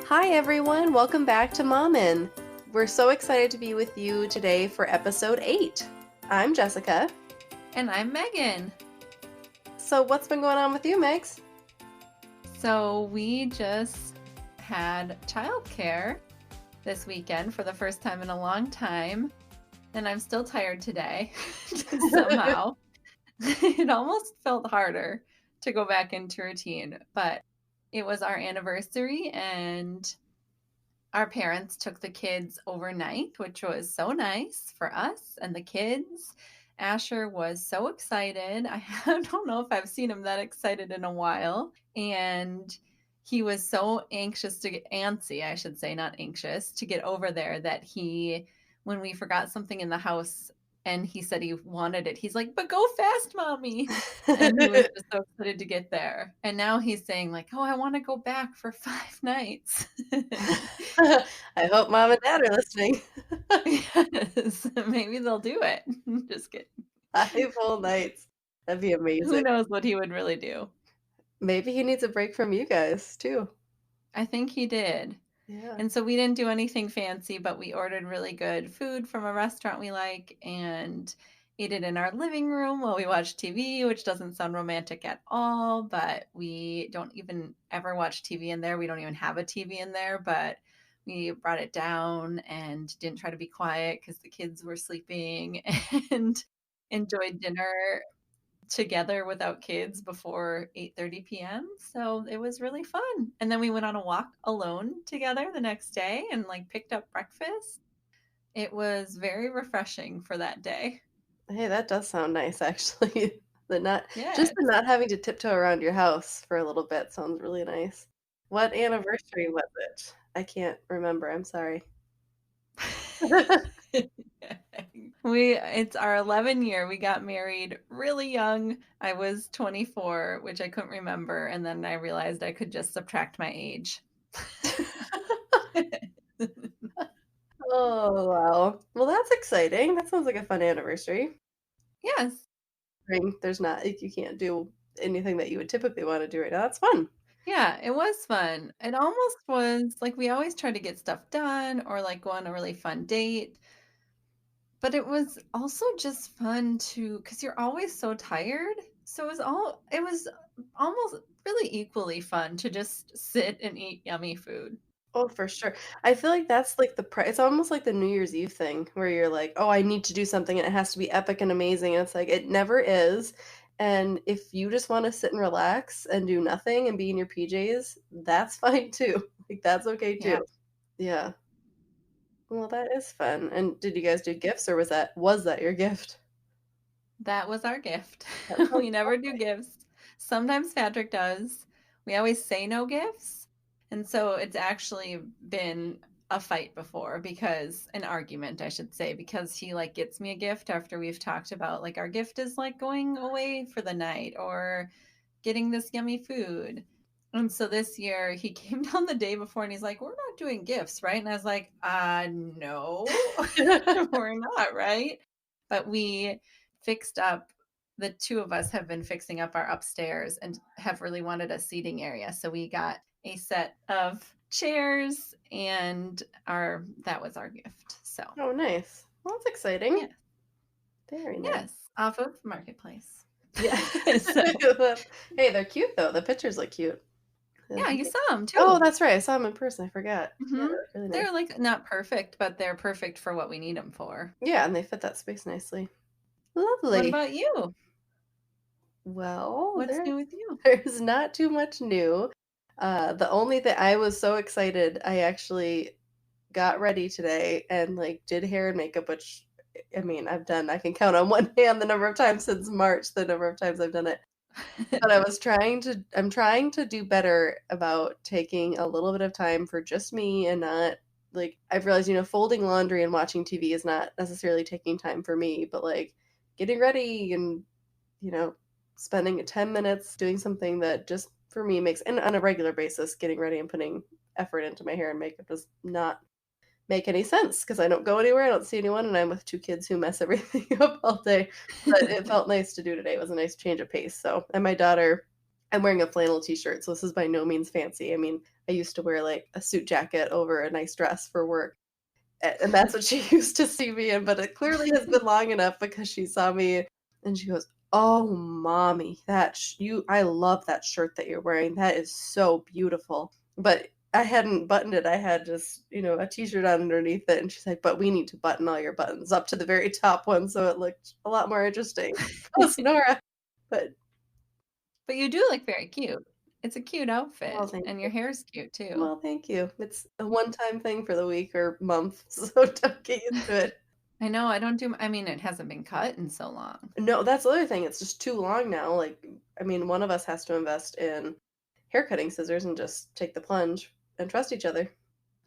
Hi everyone, welcome back to Mommin'. We're so excited to be with you today for episode 8. I'm Jessica. And I'm Megan. So what's been going on with you, Megs? So we just had childcare this weekend for the first time in a long time, and I'm still tired today somehow. It almost felt harder to go back into routine, but it was our anniversary and our parents took the kids overnight, which was so nice for us and the kids. Asher was so excited. I don't know if I've seen him that excited in a while. And he was so anxious to get antsy, I should say, not anxious, to get over there that when we forgot something in the house and he said he wanted it, he's like, but go fast, mommy. And he was just so excited to get there. And now he's saying like, oh, I want to go back for 5 nights. I hope mom and dad are listening. Yes, maybe they'll do it. Just kidding. 5 whole nights. That'd be amazing. Who knows what he would really do? Maybe he needs a break from you guys, too. I think he did. Yeah. And so we didn't do anything fancy, but we ordered really good food from a restaurant we like and ate it in our living room while we watched TV, which doesn't sound romantic at all, but we don't even ever watch TV in there. We don't even have a TV in there, but we brought it down and didn't try to be quiet because the kids were sleeping and enjoyed dinner together without kids before 8:30 p.m. So it was really fun. And then we went on a walk alone together the next day and like picked up breakfast. It was very refreshing for that day. Hey, that does sound nice, actually. Yeah. Just the not having to tiptoe around your house for a little bit sounds really nice. What anniversary was it? I can't remember. I'm sorry. It's our 11 year. We got married really young. I was 24, which I couldn't remember, and then I realized I could just subtract my age. Oh, wow. Well, that's exciting. That sounds like a fun anniversary. Yes. There's not, like, you can't do anything that you would typically want to do right now. That's fun. Yeah, it was fun. It almost was like we always try to get stuff done or like go on a really fun date. But it was also just fun because you're always so tired. So it was almost really equally fun to just sit and eat yummy food. Oh, for sure. I feel like that's like it's almost like the New Year's Eve thing where you're like, oh, I need to do something and it has to be epic and amazing. And it's like, it never is. And if you just want to sit and relax and do nothing and be in your PJs, that's fine too. Like, that's okay Yeah, too. Yeah. Well, that is fun. And did you guys do gifts or was that your gift? that was our gift. That sounds We never do gifts. Sometimes Patrick does. We always say no gifts. And so it's actually been a fight before an argument, I should say, because he like gets me a gift after we've talked about like our gift is like going away for the night or getting this yummy food. And so this year he came down the day before and he's like, we're not doing gifts, right? And I was like, no, we're not, right? But we fixed up, the two of us have been fixing up our upstairs and have really wanted a seating area. So we got a set of chairs and that was our gift. So Oh, nice. Well, that's exciting. yeah. Very nice. Yes, off of Marketplace. Yeah. Hey, they're cute though. The pictures look cute. Yeah, you saw them too. Oh, that's right. I saw them in person. I forgot. Mm-hmm. Yeah, they're really nice. They're like not perfect, but they're perfect for what we need them for. Yeah, and they fit that space nicely. Lovely. What about you? Well, What's new with you? there's not too much new. The only thing I was so excited, I actually got ready today and like did hair and makeup, which I mean, I can count on one hand the number of times since March, the number of times I've done it. But I'm trying to do better about taking a little bit of time for just me and not like, I've realized, folding laundry and watching TV is not necessarily taking time for me, but like getting ready and, spending 10 minutes doing something that just for me makes, and on a regular basis, getting ready and putting effort into my hair and makeup does not make any sense because I don't go anywhere, I don't see anyone, and I'm with 2 kids who mess everything up all day. But it felt nice to do today. It was a nice change of pace. So, and my daughter, I'm wearing a flannel t-shirt, so this is by no means fancy. I mean, I used to wear like a suit jacket over a nice dress for work. And that's what she used to see me in, but it clearly has been long enough because she saw me and she goes, "Oh, mommy, I love that shirt that you're wearing. That is so beautiful." But I hadn't buttoned it. I had just, a t-shirt on underneath it. And she's like, "But we need to button all your buttons up to the very top one so it looked a lot more interesting." Post Nora. But But you do look very cute. It's a cute well, outfit, thank and you. your hair's cute too. Well, thank you. It's a one-time thing for the week or month, so don't get used to it. I know I don't do I mean, it hasn't been cut in so long. No, that's the other thing, it's just too long now, like, I mean, one of us has to invest in hair cutting scissors and just take the plunge and trust each other.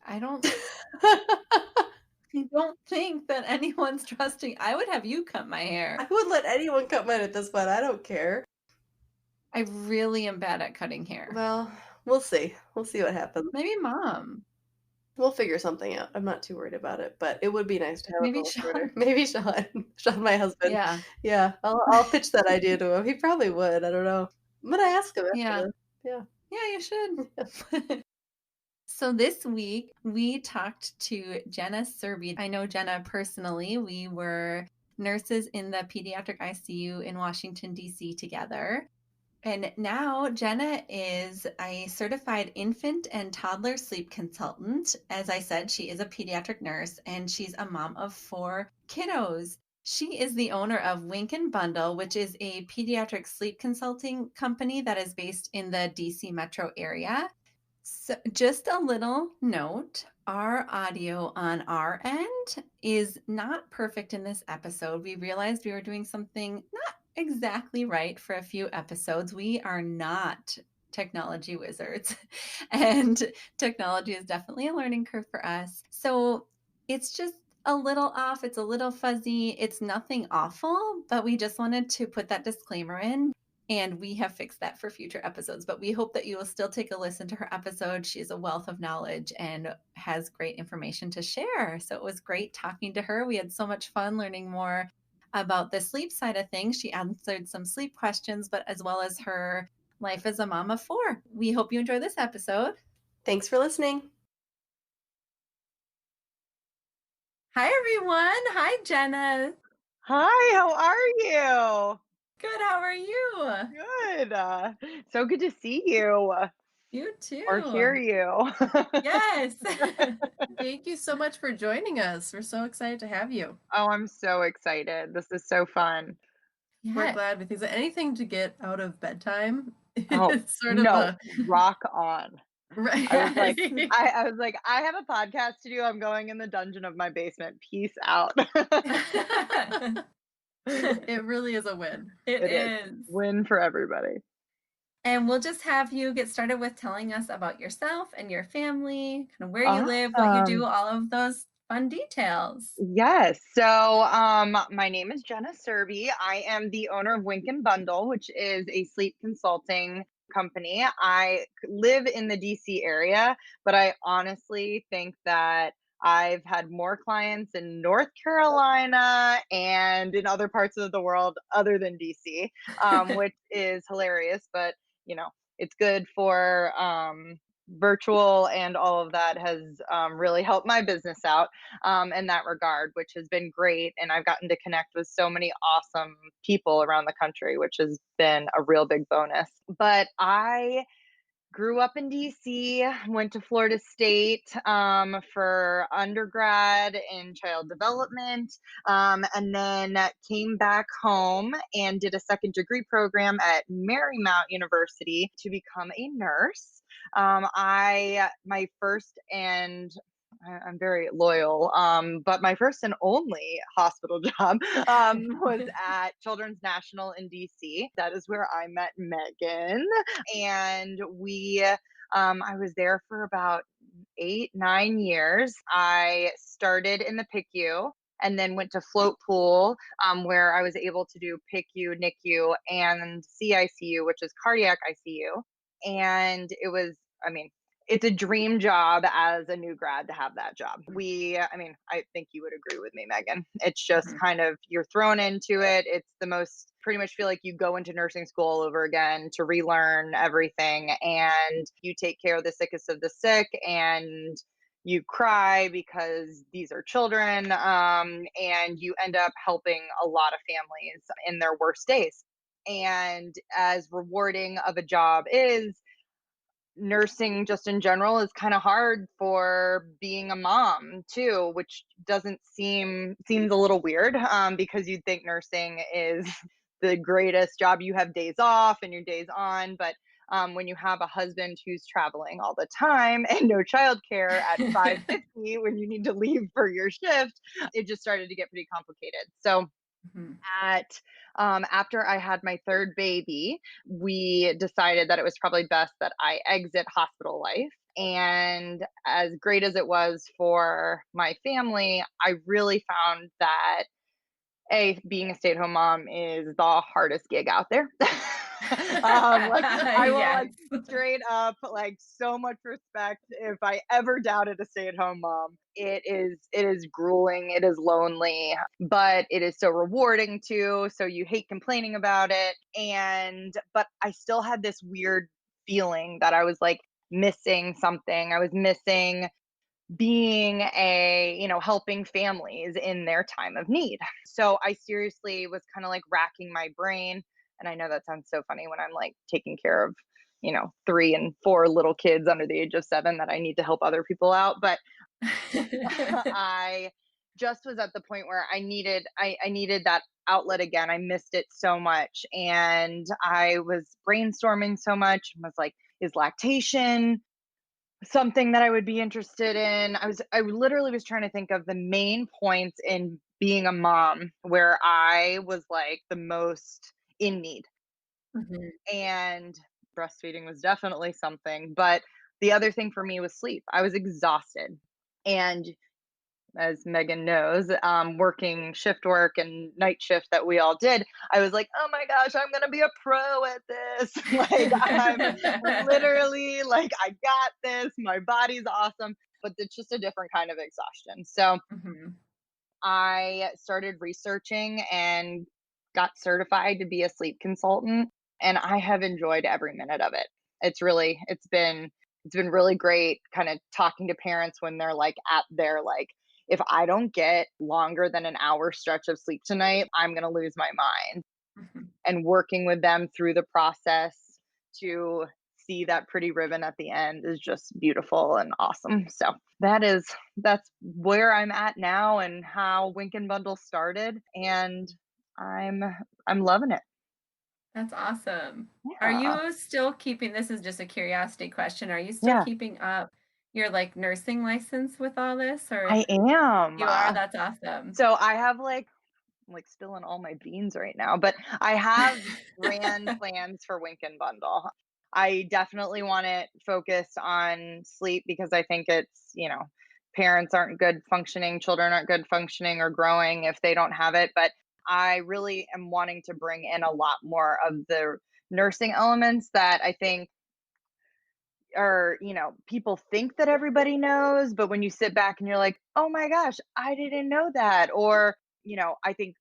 I don't I don't think that anyone's trusting I would have you cut my hair. I would let anyone cut mine at this point, I don't care. I really am bad at cutting hair. Well, we'll see. We'll see what happens. Maybe mom. We'll figure something out. I'm not too worried about it, but it would be nice to have it a Maybe little shorter. Sean. Maybe Sean. Sean, my husband. Yeah. Yeah, I'll pitch that idea to him. He probably would, I don't know. I'm gonna ask him after Yeah. this. Yeah. Yeah, you should. So this week we talked to Jenna Searby. I know Jenna personally. We were nurses in the pediatric ICU in Washington, D.C. together. And now Jenna is a certified infant and toddler sleep consultant. As I said, she is a pediatric nurse and she's a mom of 4 kiddos. She is the owner of Wink and Bundle, which is a pediatric sleep consulting company that is based in the DC metro area. So, just a little note, our audio on our end is not perfect in this episode. We realized we were doing something not exactly right for a few episodes. We are not technology wizards, and technology is definitely a learning curve for us. So, it's just a little off, it's a little fuzzy. It's nothing awful, but we just wanted to put that disclaimer in. And we have fixed that for future episodes, but we hope that you will still take a listen to her episode. She's a wealth of knowledge and has great information to share. So it was great talking to her. We had so much fun learning more about the sleep side of things. She answered some sleep questions, but as well as her life as a mom of 4. We hope you enjoy this episode. Thanks for listening. Hi, everyone. Hi, Jenna. Hi, how are you? Good. How are you? Good. So good to see you You too. or hear you. Yes. Thank you so much for joining us. We're so excited to have you. Oh, I'm so excited. This is so fun. We're glad with these. Anything to get out of bedtime. Oh, It's sort no, of a rock on. right. I was like, I have a podcast to do. I'm going in the dungeon of my basement. Peace out. It really is a win. It is. Win for everybody. And we'll just have you get started with telling us about yourself and your family, kind of where you live, what you do, all of those fun details. Yes. So, my name is Jenna Searby. I am the owner of Wink and Bundle, which is a sleep consulting company. I live in the DC area, but I honestly think that I've had more clients in North Carolina and in other parts of the world other than DC, which is hilarious, but it's good for virtual, and all of that has really helped my business out in that regard, which has been great. And I've gotten to connect with so many awesome people around the country, which has been a real big bonus. But I grew up in DC, went to Florida State for undergrad in child development, and then came back home and did a second degree program at Marymount University to become a nurse. My first and I'm very loyal, but my first and only hospital job was at Children's National in DC. That is where I met Megan, and I was there for about 8-9 years. I started in the PICU and then went to float pool, where I was able to do PICU, NICU, and CICU, which is cardiac ICU. And it was, it's a dream job as a new grad to have that job. I mean, I think you would agree with me, Megan. It's just Mhm. kind of, you're thrown into it. It's the most, pretty much feel like you go into nursing school all over again to relearn everything. And you take care of the sickest of the sick, and you cry because these are children. And you end up helping a lot of families in their worst days. And as rewarding of a job is, nursing just in general is kind of hard for being a mom too, which doesn't seems a little weird, because you'd think nursing is the greatest job. You have days off and your days on, but when you have a husband who's traveling all the time and no childcare at 5:50 when you need to leave for your shift, it just started to get pretty complicated. So Mhm. at after I had my third baby, we decided that it was probably best that I exit hospital life. And as great as it was for my family, I really found that being a stay-at-home mom is the hardest gig out there. Like, I will, Yes. like, straight up, like, so much respect. If I ever doubted a stay-at-home mom, it is grueling, it is lonely, but it is so rewarding too. So you hate complaining about it. But I still had this weird feeling that I was like missing something. I was missing being helping families in their time of need. So I seriously was kind of like racking my brain. And I know that sounds so funny when I'm like taking care of, 3 and 4 little kids under the age of 7 that I need to help other people out. But I just was at the point where I needed that outlet again. I missed it so much. And I was brainstorming so much and was like, is lactation something that I would be interested in? I literally was trying to think of the main points in being a mom where I was like the most in need. Mhm. And breastfeeding was definitely something, but the other thing for me was sleep. I was exhausted. And as Megan knows, working shift work and night shift that we all did, I was like, oh my gosh, I'm gonna be a pro at this. Like, I'm literally like, I got this. My body's awesome, but it's just a different kind of exhaustion. So Mhm. I started researching and got certified to be a sleep consultant, and I have enjoyed every minute of it. It's been really great kind of talking to parents when they're like at their like, if I don't get longer than an hour stretch of sleep tonight, I'm going to lose my mind. Mhm. And working with them through the process to see that pretty ribbon at the end is just beautiful and awesome. So that's where I'm at now and how Wink and Bundle started, and I'm I'm loving it. That's awesome. Are Yeah. you still keeping, this is just a curiosity question, are you still Yeah, keeping up your, like, nursing license with all this, or I am. you are? That's awesome. So I have like, I'm like spilling all my beans right now, but I have grand plans for Wink and Bundle. I definitely want it focused on sleep because I think it's, parents aren't good functioning, children aren't good functioning or growing if they don't have it. But I really am wanting to bring in a lot more of the nursing elements that I think are, people think that everybody knows, but when you sit back and you're like, oh my gosh, I didn't know that. Or, I think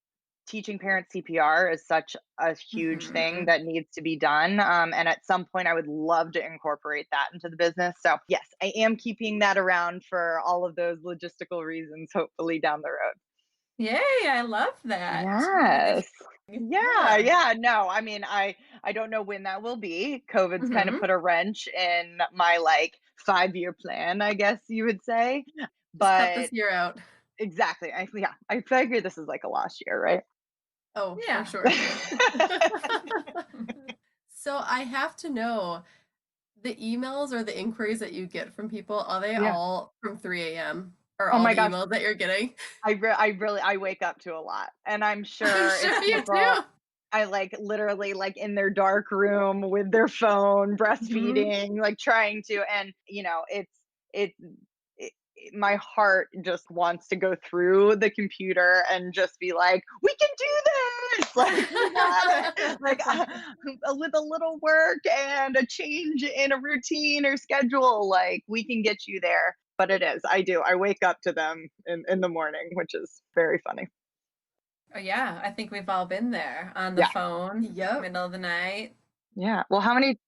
teaching parents CPR is such a huge thing Mhm. that needs to be done. And at some point, I would love to incorporate that into the business. So, yes, I am keeping that around for all of those logistical reasons, hopefully down the road. Yay, I love that. Yes. Yeah, Yeah. yeah. No, I mean, I don't know when that will be. COVID's kind of Mhm. put a wrench in my like 5-year plan, I guess you would say. Just cut this But year out. exactly. I figure this is like a lost year, right? Oh, for Yeah. sure. So I have to know, the emails or the inquiries that you get from people, are they Yeah. all from 3 a.m.? Are Oh all my the gosh. emails that you're getting? I wake up to a lot, and I'm I'm sure sure it's you people do. I like literally like in their dark room with their phone Mhm. breastfeeding, like trying to, and it, my heart just wants to go through the computer and just be like, we can do Like, we got it. Like, with a little work and a change in a routine or schedule, like, we can get you there. But it is. I do. I wake up to them in the morning, which is very funny. Oh, yeah, I think we've all been there on the Yeah. phone, Yep. middle of the night. Yeah. Well, how many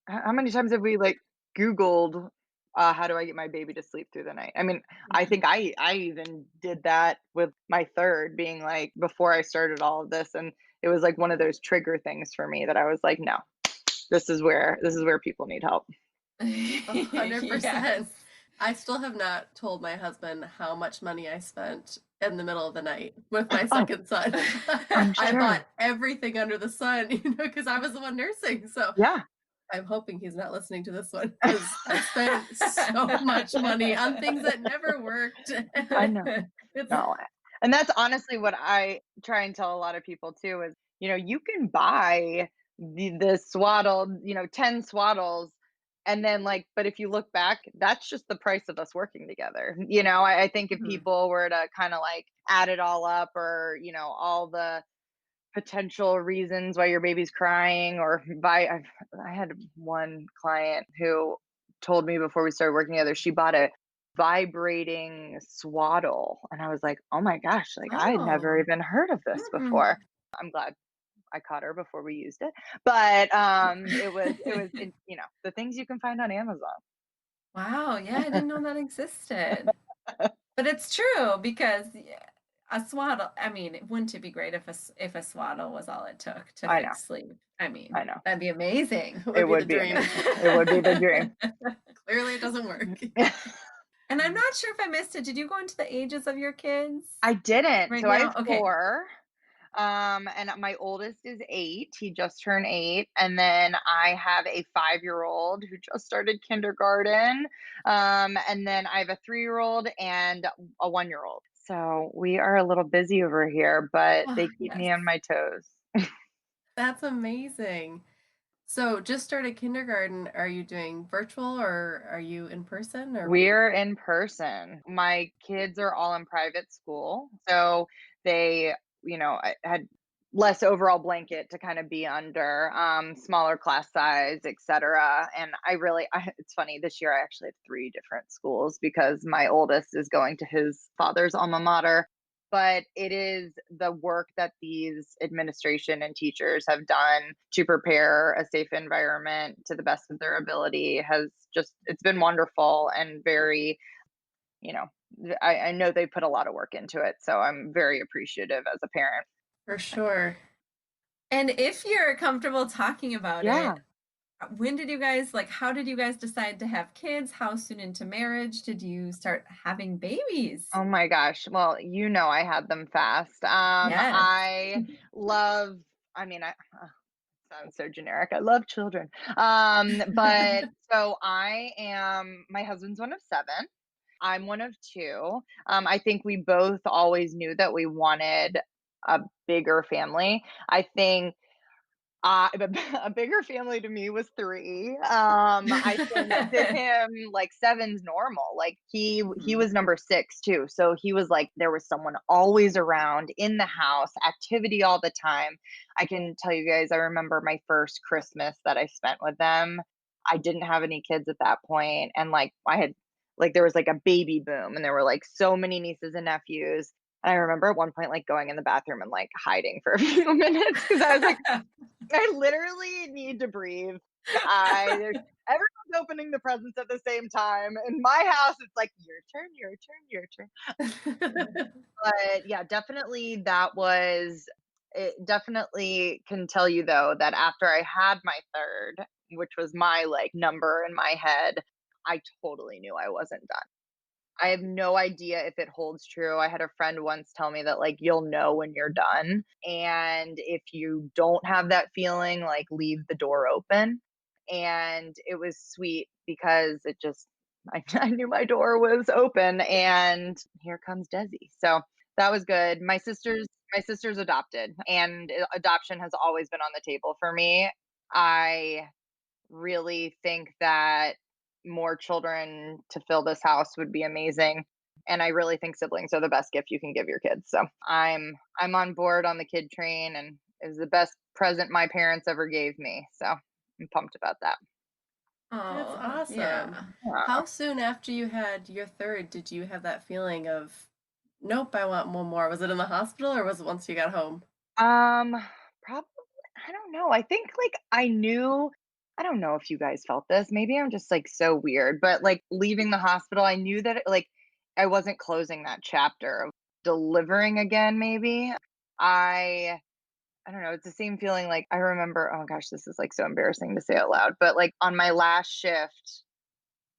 times have we like Googled how do I get my baby to sleep through the night? I mean, I think I even did that with my third being like before I started all of this, and it was like one of those trigger things for me that I was like, no, this is where people need help. 100%. Yes. I still have not told my husband how much money I spent in the middle of the night with my Oh, second son. I'm I sure. bought everything under the sun, because I was the one nursing. So Yeah, I'm hoping he's not listening to this one because I spent so much money on things that never worked. I know. It's No. And that's honestly what I try and tell a lot of people too is, you can buy the swaddled, 10 swaddles. And then but if you look back, that's just the price of us working together. I think if Mhm. people were to kind of like add it all up or, all the potential reasons why your baby's crying or I had one client who told me before we started working together, she bought a vibrating swaddle. And I was like, oh my gosh, like I had never Oh. even heard of this Mm. before. I'm glad I caught her before we used it. But the things you can find on Amazon. Wow, yeah, I didn't know that existed. But it's true because a swaddle, I mean, wouldn't it be great if a swaddle was all it took to I know. fix sleep? I mean, I know. that'd be amazing. It It would be the would be dream. amazing. It would be the dream. Clearly, it doesn't work. And I'm not sure if I missed it. Did you go into the ages of your kids I didn't. right So I have now? Okay. four. And my oldest is 8. He just turned 8. And then I have a 5-year-old who just started kindergarten. And then I have a 3-year-old and a 1-year-old. So we are a little busy over here, but Oh, they keep yes. me on my toes. That's amazing. So, just started kindergarten. Are you doing virtual or are you in person or what? We're in person. My kids are all in private school. So they, I had less overall blanket to kind of be under, smaller class size, etc. And it's funny, this year I actually have 3 different schools because my oldest is going to his father's alma mater. But it is the work that these administration and teachers have done to prepare a safe environment to the best of their ability it's been wonderful and very, you know, I know they put a lot of work into it. So I'm very appreciative as a parent. For sure. And if you're comfortable talking about Yeah. it, when did you guys how did you guys decide to have kids? How soon into marriage did you start having babies? Oh my gosh. Well, I had them fast. Yes. I love, I mean, sounds so generic. I love children. But so my husband's one of 7. I'm one of 2. I think we both always knew that we wanted a bigger family. I think a bigger family to me was 3. I think to him, like 7's normal. Like he Mhm. was number 6 too. So he was like there was someone always around in the house, activity all the time. I can tell you guys, I remember my first Christmas that I spent with them. I didn't have any kids at that point, and there was like a baby boom, and there were like so many nieces and nephews. And I remember at one point like going in the bathroom and like hiding for a few minutes because I was like, I literally need to breathe. There's everyone's opening the presents at the same time. In my house, it's like your turn, your turn, your turn. But yeah, definitely that was it. Definitely can tell you though that after I had my third, which was my like number in my head, I totally knew I wasn't done. I have no idea if it holds true. I had a friend once tell me that like you'll know when you're done. And if you don't have that feeling, like leave the door open. And it was sweet because I knew my door was open and here comes Desi. So that was good. My sister's adopted and adoption has always been on the table for me. I really think that more children to fill this house would be amazing. And I really think siblings are the best gift you can give your kids. So I'm on board on the kid train and it was the best present my parents ever gave me. So I'm pumped about that. That's Oh, awesome. yeah. Yeah. How soon after you had your third did you have that feeling of, nope, I want one more? Was it in the hospital or was it once you got home? Um, Probably, I don't know. I think like I knew, I don't know if you guys felt this. Maybe I'm just like so weird, but like leaving the hospital, I knew that like I wasn't closing that chapter of delivering again, maybe. I I don't know, it's the same feeling. Like I remember, oh gosh, this is like so embarrassing to say out loud, but like on my last shift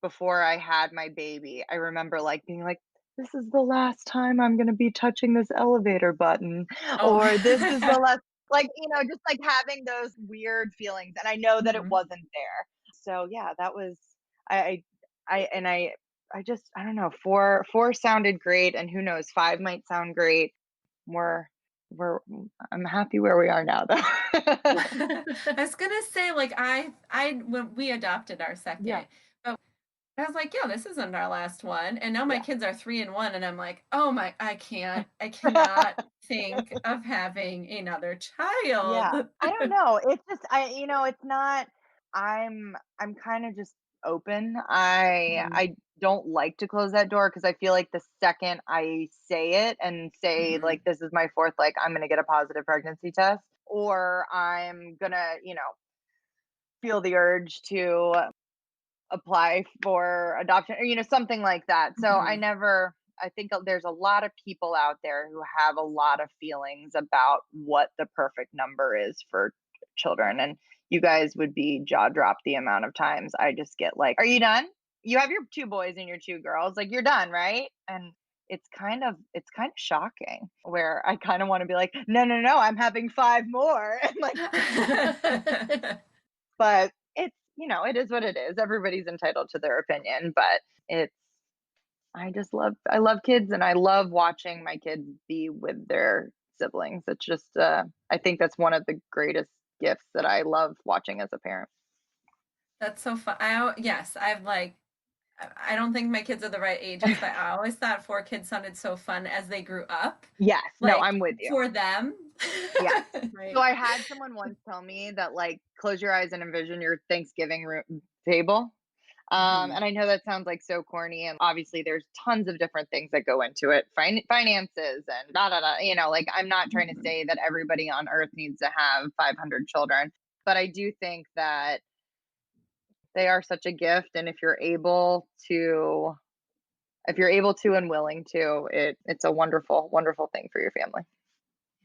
before I had my baby, I remember like being like, this is the last time I'm going to be touching this elevator button, Oh. or this is the last, like, just like having those weird feelings. And I know that it Mhm. wasn't there. So yeah, that was, I, and I just, I don't know, four sounded great. And who knows, five might sound great. We're, I'm happy where we are now though. I was gonna say, like, when we adopted our Yeah. second, but I was like, yeah, this isn't our last one. And now my Yeah. kids are 3 and 1, and I'm like, oh my, I cannot think of having another Yeah, child. I don't know. It's just it's not, I'm kind of just open. Mhm, I don't like to close that door because I feel like the second I say it and say mhm, like this is my fourth, like I'm gonna get a positive pregnancy test, or I'm gonna, feel the urge to apply for adoption, or something like that. So mhm. I think there's a lot of people out there who have a lot of feelings about what the perfect number is for children, and you guys would be jaw dropped the amount of times I just get like, are you done? You have your two boys and your two girls, like you're done, right? And it's kind of shocking, where I kind of want to be like, no, no, no, I'm having five more. And like, but it's, it is what it is. Everybody's entitled to their opinion, but it's, I love kids, and I love watching my kids be with their siblings. It's just, I think that's one of the greatest gifts that I love watching as a parent. That's so fun. Yes, I've like, I don't think my kids are the right ages, but I always thought 4 kids sounded so fun as they grew up, Yes, no, like I'm with you. for them. Yeah. So Right. I had someone once tell me that, like, close your eyes and envision your Thanksgiving table. Mhm, And I know that sounds like so corny, and obviously there's tons of different things that go into it, finances and da da da. Like I'm not trying to mhm. say that everybody on earth needs to have 500 children, but I do think that they are such a gift, and if you're able to and willing to, it's a wonderful, wonderful thing for your family.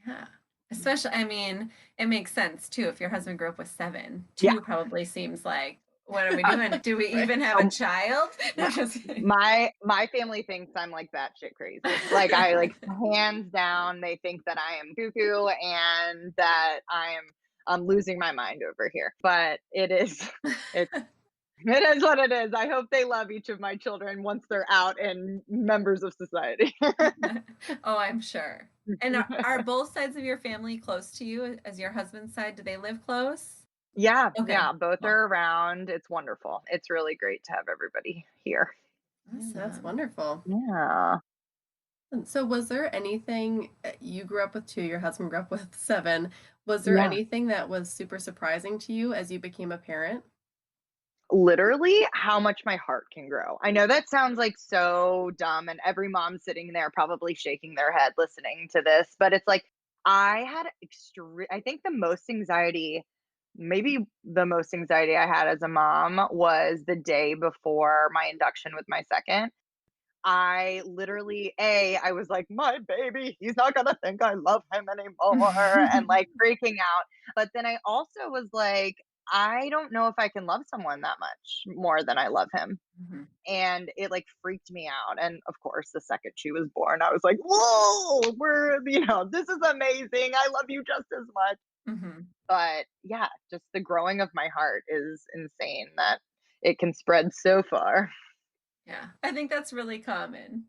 Yeah. Especially, I mean, it makes sense too. If your husband grew up with 7, Yeah. 2 probably seems like, what are we doing? Do we Right. even have a child? No, Just kidding. my family thinks I'm like batshit crazy. Like I like hands down, they think that I am cuckoo and that I'm losing my mind over here. But it it is what it is. I hope they love each of my children once they're out and members of society. Oh, I'm sure. And are both sides of your family close to you as your husband's side? Do they live close? Yeah, Okay. yeah, both Well, are around. It's wonderful. It's really great to have everybody here. Yeah, that's awesome. wonderful. Yeah. And so, was there anything you grew up with two, your husband grew up with seven? Was there Yeah. anything that was super surprising to you as you became a parent? Literally how much my heart can grow. I know that sounds like so dumb, and every mom sitting there probably shaking their head listening to this, but it's like I had extreme, I think the most anxiety, maybe the most anxiety I had as a mom was the day before my induction with my second. I literally, I was like, my baby, he's not gonna think I love him anymore, and like freaking out. But then I also was like, I don't know if I can love someone that much more than I love him. Mhm, And it like freaked me out. And of course, the second she was born, I was like, whoa, this is amazing. I love you just as much. mhm. But yeah, just the growing of my heart is insane that it can spread so far. Yeah. I think that's really common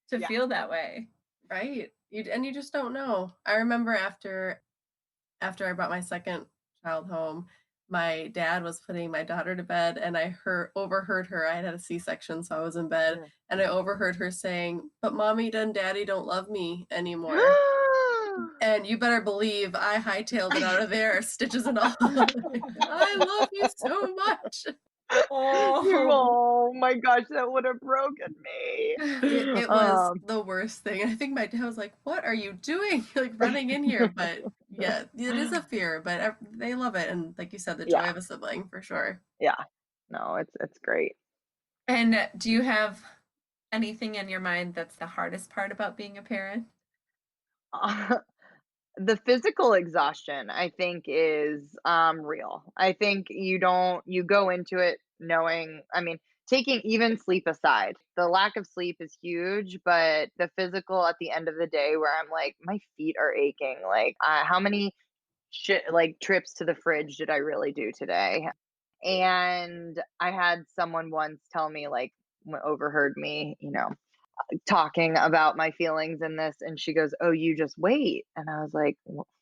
to Yeah. feel that way. Right. You just don't know. I remember after I brought my second child home, my dad was putting my daughter to bed and I heard overheard her. I had had a C-section, so I was in bed, and I overheard her saying, "But mommy and daddy don't love me anymore." And you better believe I hightailed it out of there, stitches and all. I love you so much. Oh. Oh my gosh, that would have broken me. It was Um, the worst thing. I think my dad was like, "What are you doing? Like running in here?" But yeah, it is a fear, but they love it. And like you said, the joy yeah, of a sibling for sure. yeah. No, it's great. And do you have anything in your mind that's the hardest part about being a parent? The physical exhaustion, I think, is, real. I think you go into it knowing, I mean, taking even sleep aside, the lack of sleep is huge, but the physical at the end of the day where I'm like, "My feet are aching," like, how many trips to the fridge did I really do today? And I had someone once tell me, like, overheard me, talking about my feelings in this, and she goes, "Oh, you just wait." And I was like,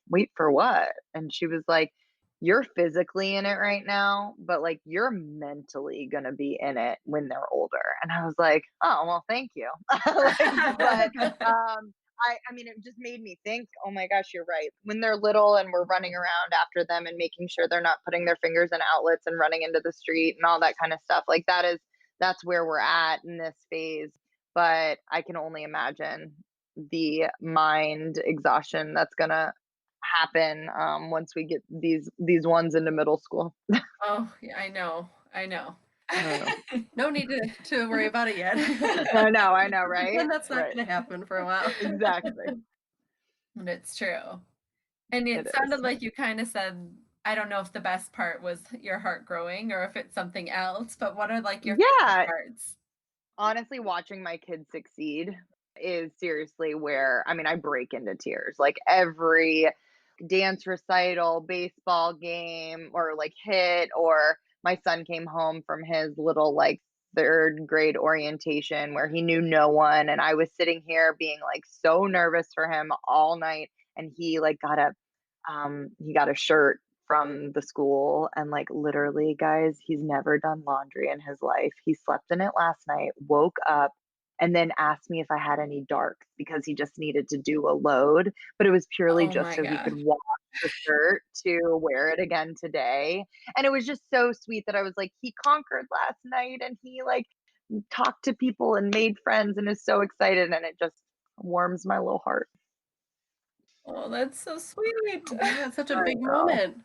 Wait for what?" And she was like, "You're physically in it right now, but like you're mentally going to be in it when they're older." And I was like, "Oh, well, thank you." But I mean, it just made me think, oh my gosh, you're right. When they're little and we're running around after them and making sure they're not putting their fingers in outlets and running into the street and all that kind of stuff, like that's where we're at in this phase. But I can only imagine the mind exhaustion that's gonna happen once we get these ones into middle school. Oh, yeah, I know. I know. Uh, No need to worry about it yet. I know, right? And that's not Right. going to happen for a while. Exactly. And it's true. And It it sounded is. like you kind of said, I don't know if the best part was your heart growing or if it's something else, but what are like your favorite Yeah, parts? honestly, watching my kids succeed is seriously where, I mean, I break into tears. Like every dance recital, baseball game, or like hit, or my son came home from his little like third grade orientation where he knew no one. And I was sitting here being like so nervous for him all night. And he like he got a shirt from the school, and like literally guys, he's never done laundry in his life. He slept in it last night, woke up, and then asked me if I had any darks because he just needed to do a load, but it was purely Oh just my so he could gosh. wash the shirt to wear it again today. And it was just so sweet that I was like, he conquered last night and he like talked to people and made friends and is so excited, and it just warms my little heart. Oh, that's so sweet. Yeah, it's such a I big know. moment.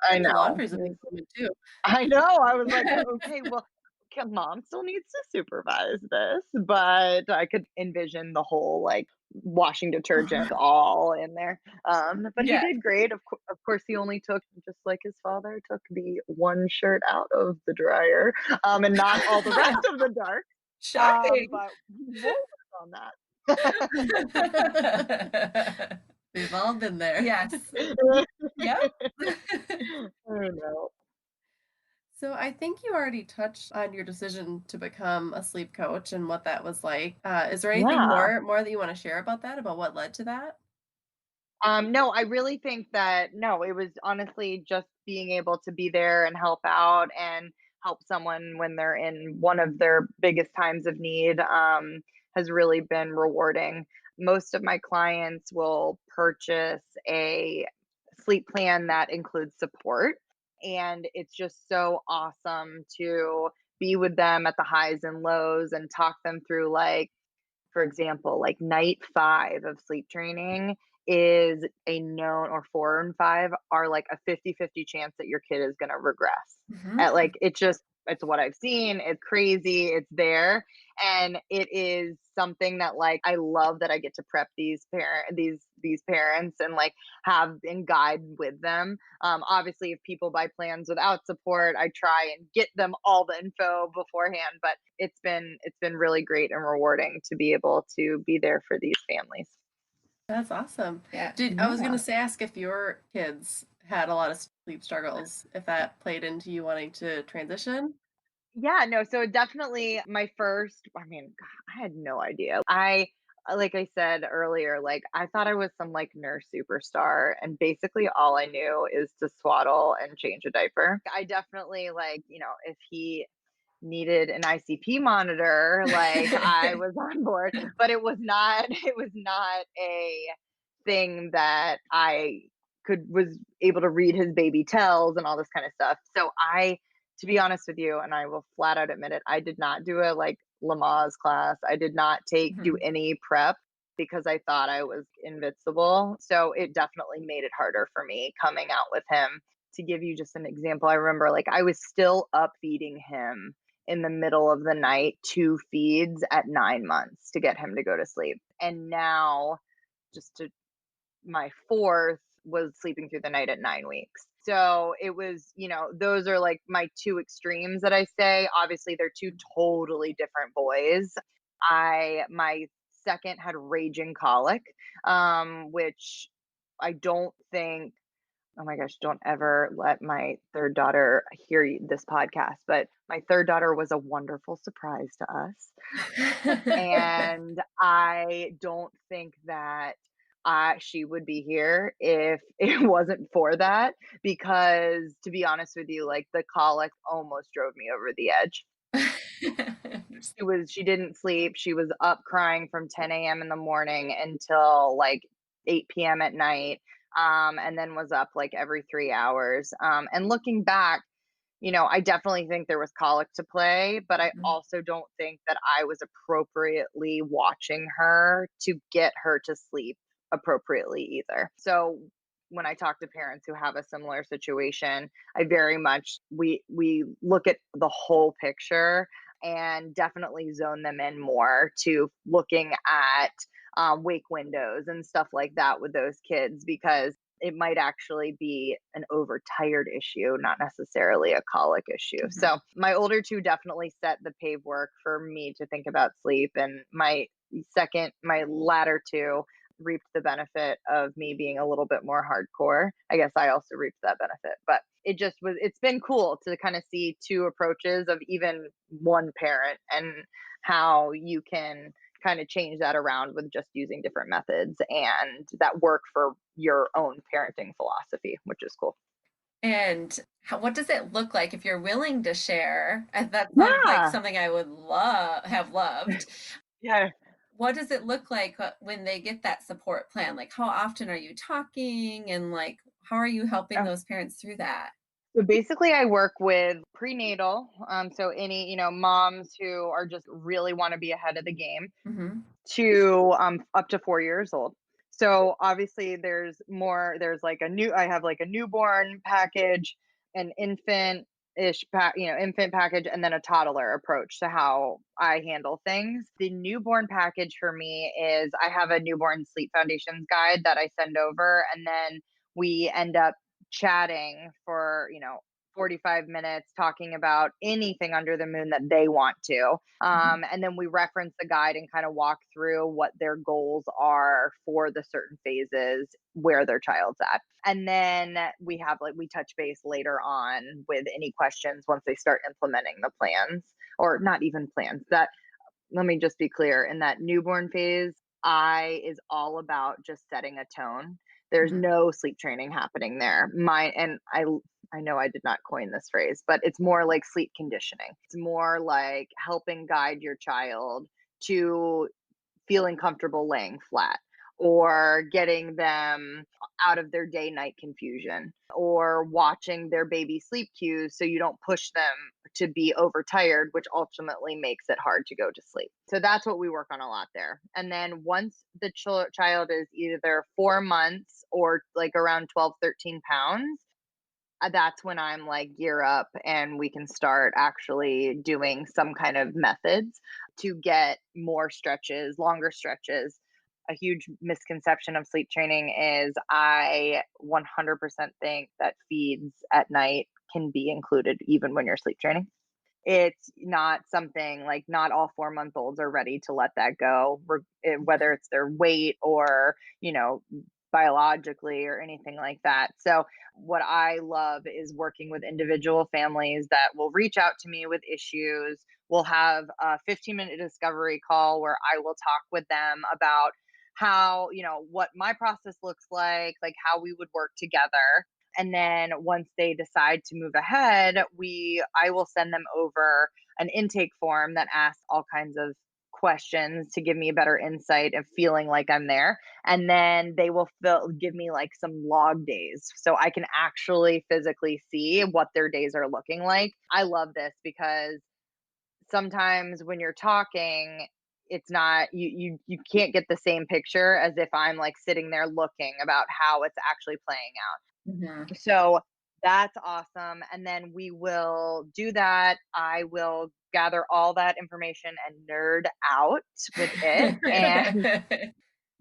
I I think the know. laundry is a big moment too. I know. I was like, okay, well, mom still needs to supervise this, but I could envision the whole like washing detergent all in there. But he Yeah. did great. Of course, he only took, just like his father, took the one shirt out of the dryer, and not all the rest of the dark. Shocking. But we'll work on that. We've all been there. Yes. Yep. I know. So I think you already touched on your decision to become a sleep coach and what that was like. Is there anything Yeah. more that you want to share about that, about what led to that? No, I really think that no, it was honestly just being able to be there and help out and help someone when they're in one of their biggest times of need has really been rewarding. Most of my clients will purchase a sleep plan that includes support, and it's just so awesome to be with them at the highs and lows and talk them through like, for example, like night 5 of sleep training is a known, or 4 and 5 are like a 50-50 chance that your kid is going to regress. At Mhm. like it's what I've seen, it's crazy, it's there, and it is something that like I love that I get to prep these parents and like have and guide with them. Obviously, if people buy plans without support, I try and get them all the info beforehand. But it's been really great and rewarding to be able to be there for these families. That's awesome. Yeah. I was Yeah. gonna say ask if your kids had a lot of sleep struggles, if that played into you wanting to transition. Yeah, no, so definitely my first, I mean, I had no idea. Like I said earlier, like I thought I was some like nurse superstar, and basically all I knew is to swaddle and change a diaper. I definitely like, if he needed an ICP monitor, like I was on board, but it was not it was not a thing that I was able to read his baby tells and all this kind of stuff. So to be honest with you, and I will flat out admit it, I did not do a like Lamaze class. I did not do Mhm. any prep because I thought I was invincible. So it definitely made it harder for me coming out with him. To give you just an example, I remember like I was still up feeding him in the middle of the night, 2 feeds at 9 months to get him to go to sleep. And now, just to my fourth was sleeping through the night at 9 weeks. So it was, those are like my two extremes that I say. Obviously, they're two totally different boys. My second had raging colic, which I don't think, oh my gosh, don't ever let my third daughter hear this podcast. But my third daughter was a wonderful surprise to us. And I don't think that she would be here if it wasn't for that. Because to be honest with you, like the colic almost drove me over the edge. She didn't sleep. She was up crying from 10 a.m. in the morning until like 8 p.m. at night. And then was up like every 3 hours. And looking back, I definitely think there was colic to play, but I Mhm. also don't think that I was appropriately watching her to get her to sleep appropriately either. So when I talk to parents who have a similar situation, I very much we look at the whole picture and definitely zone them in more to looking at wake windows and stuff like that with those kids, because it might actually be an overtired issue, not necessarily a colic issue. Mhm. So my older two definitely set the pave work for me to think about sleep. And my latter two reaped the benefit of me being a little bit more hardcore. I guess I also reaped that benefit, but it's been cool to kind of see two approaches of even one parent and how you can kind of change that around with just using different methods and that work for your own parenting philosophy, which is cool. And what does it look like if you're willing to share? And that sounds like Yeah. something I would have loved. Yeah. What does it look like when they get that support plan? Like, how often are you talking, and like, how are you helping Oh, those parents through that? so basically, I work with prenatal. So any, moms who are just really want to be ahead of the game Hmm. to up to 4 years old. So obviously there's like I have like a newborn package, an infant package, and then a toddler approach to how I handle things. The newborn package for me is I have a newborn sleep foundations guide that I send over, and then we end up chatting for, 45 minutes talking about anything under the moon that they want to. And then we reference the guide and kind of walk through what their goals are for the certain phases where their child's at. And then we touch base later on with any questions once they start implementing the plans, or not even plans. That Let me just be clear, in that newborn phase, I is all about just setting a tone. There's Hmm. no sleep training happening there. I know I did not coin this phrase, but it's more like sleep conditioning. It's more like helping guide your child to feeling comfortable laying flat, or getting them out of their day night confusion, or watching their baby sleep cues so you don't push them to be overtired, which ultimately makes it hard to go to sleep. So that's what we work on a lot there. And then once the child is either 4 months or like around 12, 13 pounds, that's when I'm like, gear up and we can start actually doing some kind of methods to get more stretches, longer stretches. A huge misconception of sleep training is I 100% think that feeds at night can be included even when you're sleep training. It's not something like, not all 4 month olds are ready to let that go, whether it's their weight or, biologically or anything like that. So, what I love is working with individual families that will reach out to me with issues. We'll have a 15-minute discovery call where I will talk with them about how, what my process looks like how we would work together. And then once they decide to move ahead, I will send them over an intake form that asks all kinds of questions to give me a better insight of feeling like I'm there. And then they will give me like some log days so I can actually physically see what their days are looking like. I love this because sometimes when you're talking, it's not you can't get the same picture as if I'm like sitting there looking about how it's actually playing out. Mhm. So that's awesome. And then we will do that. I will gather all that information and nerd out with it and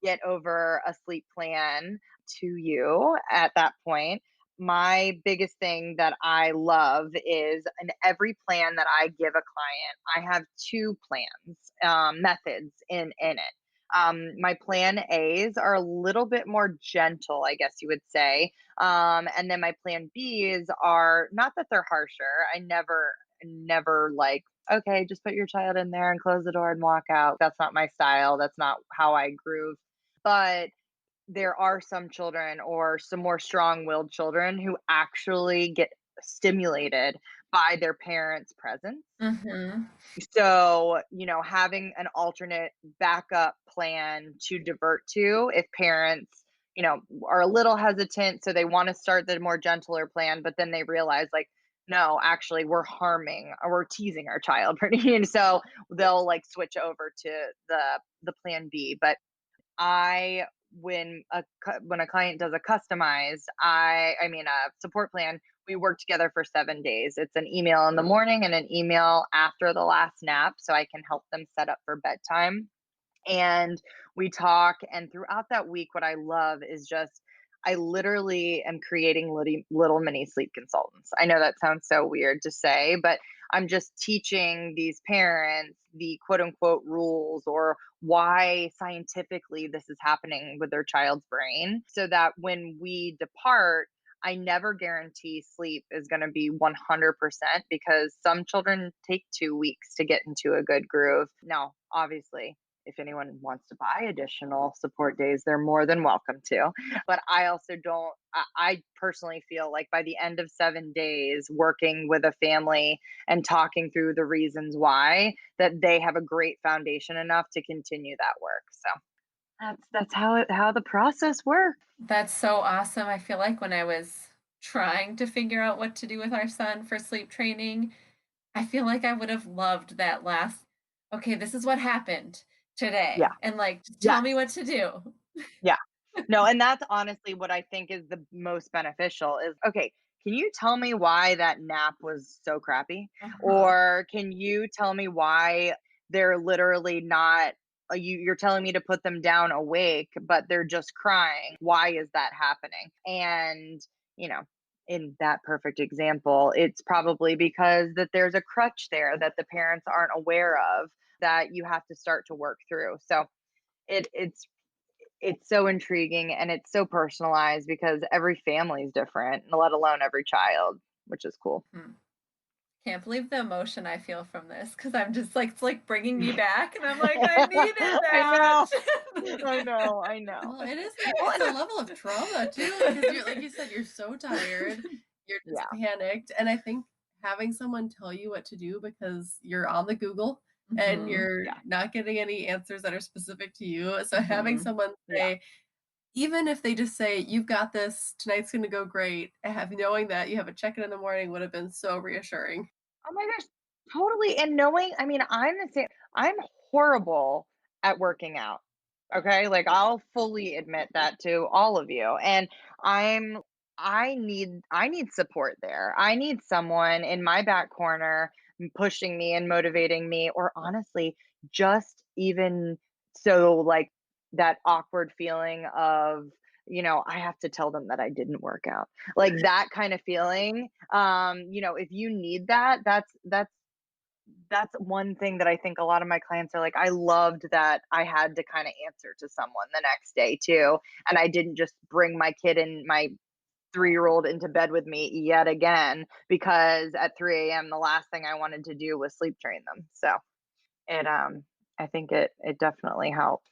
get over a sleep plan to you at that point. My biggest thing that I love is in every plan that I give a client, I have two plans, methods in it. My plan A's are a little bit more gentle, I guess you would say. And then my plan B's are not that they're harsher. I never like, okay, just put your child in there and close the door and walk out. That's not my style. That's not how I groove. But there are some children or some more strong-willed children who actually get stimulated by their parents' presence. Mhm. So, having an alternate backup plan to divert to if parents, are a little hesitant, so they want to start the more gentler plan, but then they realize like, no, actually we're harming or we're teasing our child pretty and so they'll like switch over to the plan B. But I when a client does a customized, I mean a support plan, we work together for 7 days. It's an email in the morning and an email after the last nap so I can help them set up for bedtime. And we talk, and throughout that week what I love is just I literally am creating little mini sleep consultants. I know that sounds so weird to say, but I'm just teaching these parents the quote unquote rules or why scientifically this is happening with their child's brain so that when we depart, I never guarantee sleep is going to be 100% because some children take 2 weeks to get into a good groove. Now, obviously, if anyone wants to buy additional support days, they're more than welcome to. But I also don't, I personally feel like by the end of 7 days, working with a family and talking through the reasons why, that they have a great foundation enough to continue that work. So that's how the process works. That's so awesome. I feel like when I was trying to figure out what to do with our son for sleep training, I feel like I would have loved that last, okay, this is what happened Yeah. today. And like, just tell Yes. me what to do. Yeah. No, and that's honestly what I think is the most beneficial is, okay, can you tell me why that nap was so crappy? Uh-huh. Or can you tell me why they're literally not you're telling me to put them down awake, but they're just crying. Why is that happening? And, you know, in that perfect example, it's probably because that there's a crutch there that the parents aren't aware of that you have to start to work through. So it's so intriguing and it's so personalized because every family is different, let alone every child, which is cool. Hmm. Can't believe the emotion I feel from this because I'm just like, it's like bringing me back. And I'm like, I needed I know. I that. know. I know. Well, it's a level of trauma too, because you're like you said, you're so tired, you're just Yeah. panicked, and I think having someone tell you what to do because you're on the Google and Mhm. you're Yeah. not getting any answers that are specific to you. So having Mhm. someone Yeah. say, even if they just say, "You've got this, tonight's gonna go great," have knowing that you have a check-in in the morning would have been so reassuring. Oh my gosh, totally. And knowing, I mean, I'm the same. I'm horrible at working out. Okay. Like I'll fully admit that to all of you. And I'm, I need support there. I need someone in my back corner pushing me and motivating me, or honestly, just even so like that awkward feeling of, I have to tell them that I didn't work out like that kind of feeling. If you need that, that's one thing that I think a lot of my clients are like, I loved that I had to kind of answer to someone the next day too, and I didn't just bring my kid and my 3-year-old into bed with me yet again because at 3 a.m. the last thing I wanted to do was sleep train them. So it I think it definitely helped.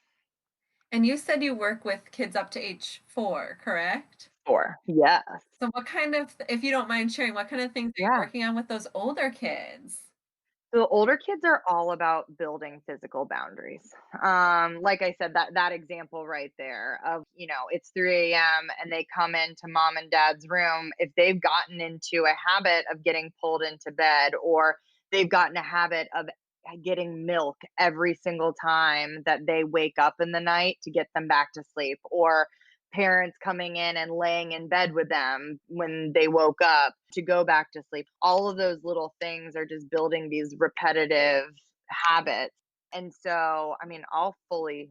And you said you work with kids up to age 4, correct? For yes. So what kind of, if you don't mind sharing, what kind of things are you Yeah. working on with those older kids? So the older kids are all about building physical boundaries. Like I said, that example right there of, it's 3 a.m. and they come into mom and dad's room. If they've gotten into a habit of getting pulled into bed, or they've gotten a habit of getting milk every single time that they wake up in the night to get them back to sleep, or parents coming in and laying in bed with them when they woke up to go back to sleep. All of those little things are just building these repetitive habits. And so, I mean, I'll fully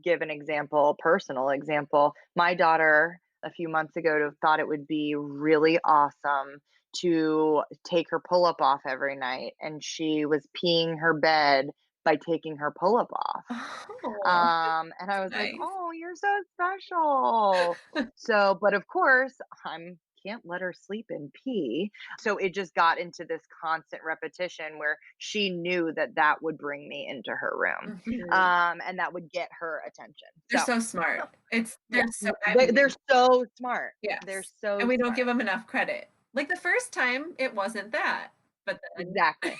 give an example, personal example. My daughter a few months ago thought it would be really awesome to take her pull up off every night. And she was peeing her bed by taking her pull up off. Oh, And I was like, nice. "Oh, you're so special." So, but of course, I can't let her sleep and pee. So it just got into this constant repetition where she knew that that would bring me into her room, Mhm. and that would get her attention. They're So, so smart. yeah, They're so, I they're mean, so smart. They're yes, and so we don't give smart. them enough credit. Like, the first time, it wasn't that, but then Exactly.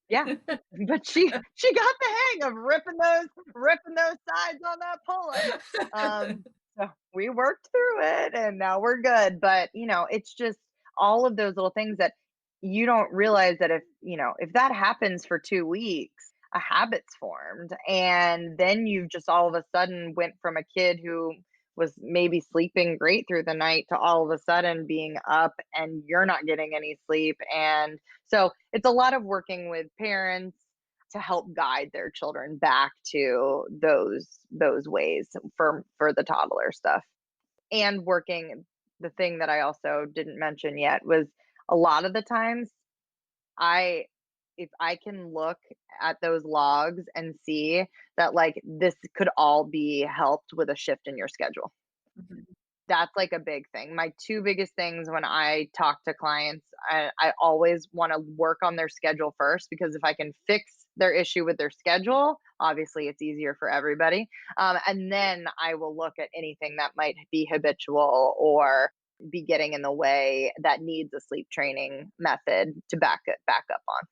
Yeah. But she got the hang of ripping those sides on that pull-up. So we worked through it and now we're good. But it's just all of those little things that you don't realize that if that happens for 2 weeks, a habit's formed. And then you've just all of a sudden went from a kid who was maybe sleeping great through the night to all of a sudden being up and you're not getting any sleep. And so it's a lot of working with parents to help guide their children back to those ways for the toddler stuff. And working, the thing that I also didn't mention yet was a lot of the times I if I can look at those logs and see that like this could all be helped with a shift in your schedule. Mhm. That's like a big thing. My two biggest things when I talk to clients, I always want to work on their schedule first, because if I can fix their issue with their schedule, obviously it's easier for everybody. And then I will look at anything that might be habitual or be getting in the way that needs a sleep training method to back up on.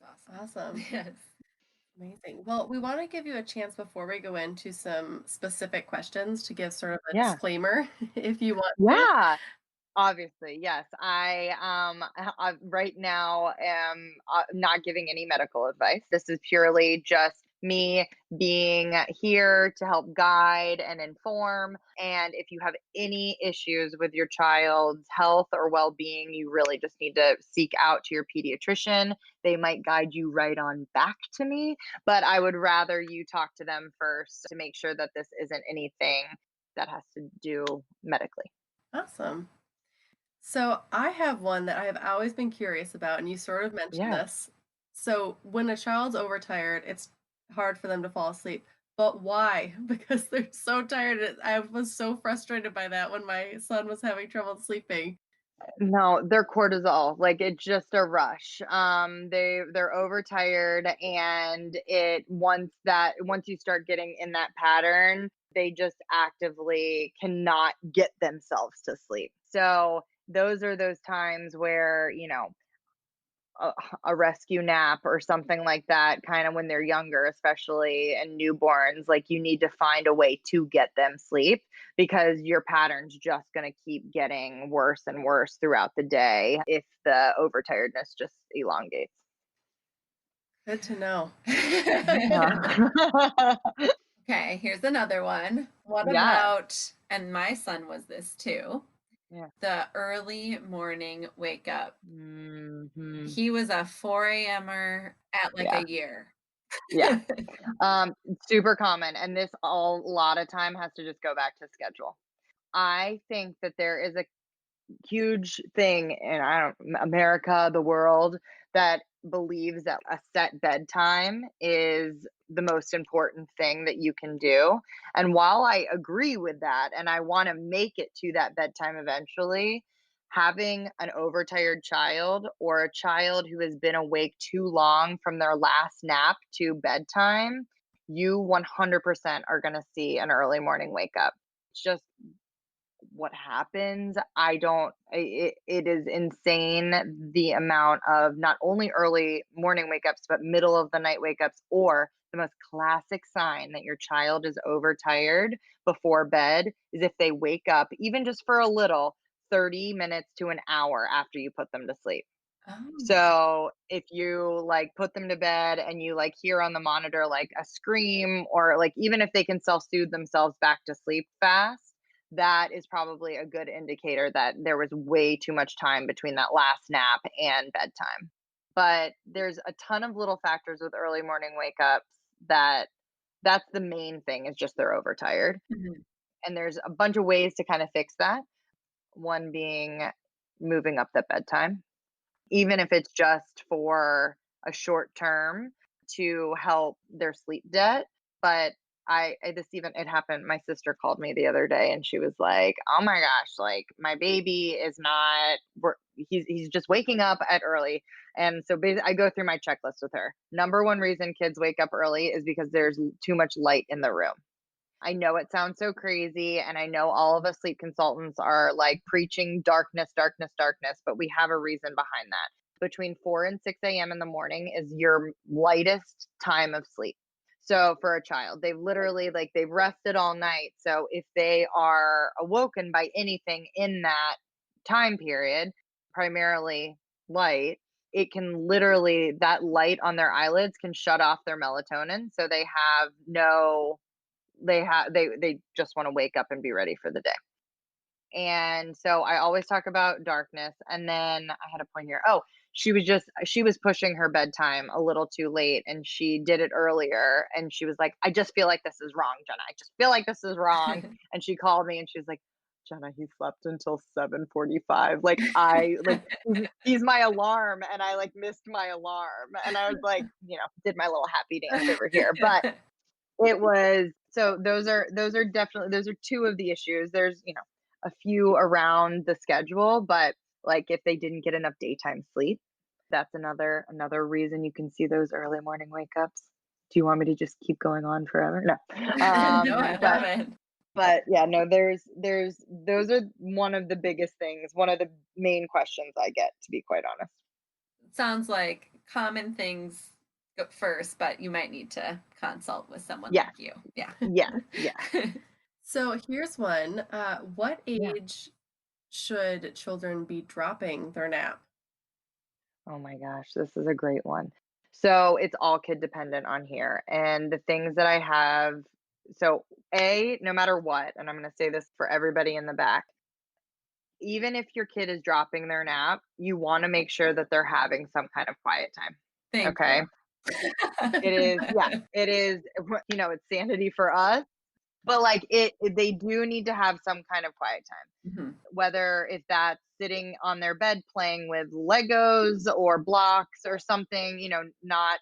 That's awesome. Awesome. Yes. Amazing. Well, we want to give you a chance before we go into some specific questions to give sort of a Yeah. disclaimer if you want to. Yeah. Obviously, yes. I right now am not giving any medical advice. This is purely just me being here to help guide and inform. And if you have any issues with your child's health or well-being, you really just need to seek out to your pediatrician. They might guide you right on back to me, but I would rather you talk to them first to make sure that this isn't anything that has to do medically. Awesome. So I have one that I have always been curious about, and you sort of mentioned Yeah. this. So when a child's overtired, it's hard for them to fall asleep. But why? Because they're so tired. I was so frustrated by that when my son was having trouble sleeping. No, they're cortisol. Like it's just a rush. They're overtired, and it once you start getting in that pattern, they just actively cannot get themselves to sleep. So those are those times where, a, a rescue nap or something like that, kind of when they're younger, especially and newborns, like you need to find a way to get them sleep, because your pattern's just going to keep getting worse and worse throughout the day if the overtiredness just elongates. Good to know. Yeah. Okay, here's another one. What Yeah. about, and my son was this too, Yeah. the early morning wake up. Hmm. He was a 4 a.m.er at like Yeah. a year. Yeah. Um, Super common. And this all a lot of time has to just go back to schedule. I think that there is a huge thing in America, the world, that believes that a set bedtime is the most important thing that you can do. And while I agree with that and I want to make it to that bedtime eventually, having an overtired child or a child who has been awake too long from their last nap to bedtime, you 100% are going to see an early morning wake up. It's just what happens, it is insane the amount of not only early morning wake ups, but middle of the night wake ups, or the most classic sign that your child is overtired before bed is if they wake up, even just for a little, 30 minutes to an hour after you put them to sleep. Oh. So if you like put them to bed and you like hear on the monitor like a scream, or like even if they can self-soothe themselves back to sleep fast, that is probably a good indicator that there was way too much time between that last nap and bedtime. But there's a ton of little factors with early morning wake ups that that's the main thing, is just they're overtired. Mhm. And there's a bunch of ways to kind of fix that. One being moving up the bedtime, even if it's just for a short term to help their sleep debt. But this even, it happened. My sister called me the other day and she was like, "Oh my gosh, like my baby is not, he's just waking up at early." And so I go through my checklist with her. Number one reason kids wake up early is because there's too much light in the room. I know it sounds so crazy, and I know all of us sleep consultants are like preaching darkness, darkness, darkness, but we have a reason behind that. Between 4 and 6 a.m. in the morning is your lightest time of sleep. So for a child, they've literally like they've rested all night. So if they are awoken by anything in that time period, primarily light, it can literally, that light on their eyelids can shut off their melatonin. So they have no, they just want to wake up and be ready for the day. And so I always talk about darkness. And then I had a point here. Oh, she was pushing her bedtime a little too late, and she did it earlier, and she was like, "I just feel like this is wrong, Jenna. I just feel like this is wrong." And she called me and she was like, "Jenna, he slept until 7:45. Like I like he's my alarm, and I like missed my alarm." And I was like, did my little happy dance over here. But it was, so those are definitely, those are two of the issues. There's, a few around the schedule, but like if they didn't get enough daytime sleep, that's another reason you can see those early morning wake ups. Do you want me to just keep going on forever? No. No, I love it. But yeah, no, there's those are one of the biggest things, one of the main questions I get, to be quite honest. Sounds like common things go first, but you might need to consult with someone Yeah. like you. Yeah. Yeah. So here's one. What Yeah. age should children be dropping their nap? Oh my gosh, this is a great one. So it's all kid dependent on here. And the things that I have, so no matter what, and I'm going to say this for everybody in the back, even if your kid is dropping their nap, you want to make sure that they're having some kind of quiet time. Thank Okay. you. It is, yeah, it is, it's sanity for us, but like they do need to have some kind of quiet time. Mhm. Whether if that's sitting on their bed playing with Legos or blocks or something, not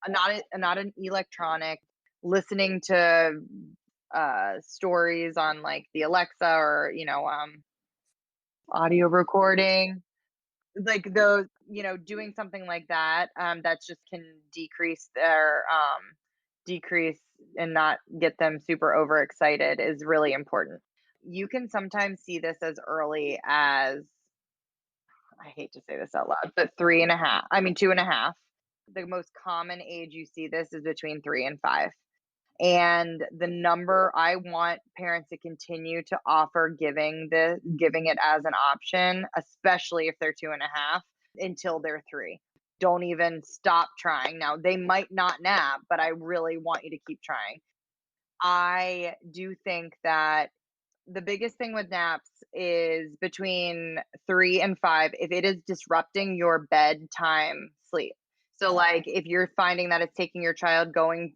an electronic, listening to stories on like the Alexa, or audio recording, like those, doing something like that, that just can decrease and not get them super overexcited, is really important. You can sometimes see this as early as, I hate to say this out loud, but 3.5, I mean 2.5. The most common age you see this is between 3 and 5. And the number I want parents to continue to offer giving it as an option, especially if they're 2.5, until they're 3. Don't even stop trying. Now they might not nap, but I really want you to keep trying. I do think that the biggest thing with naps is between 3 and 5, if it is disrupting your bedtime sleep. So like if you're finding that it's taking your child going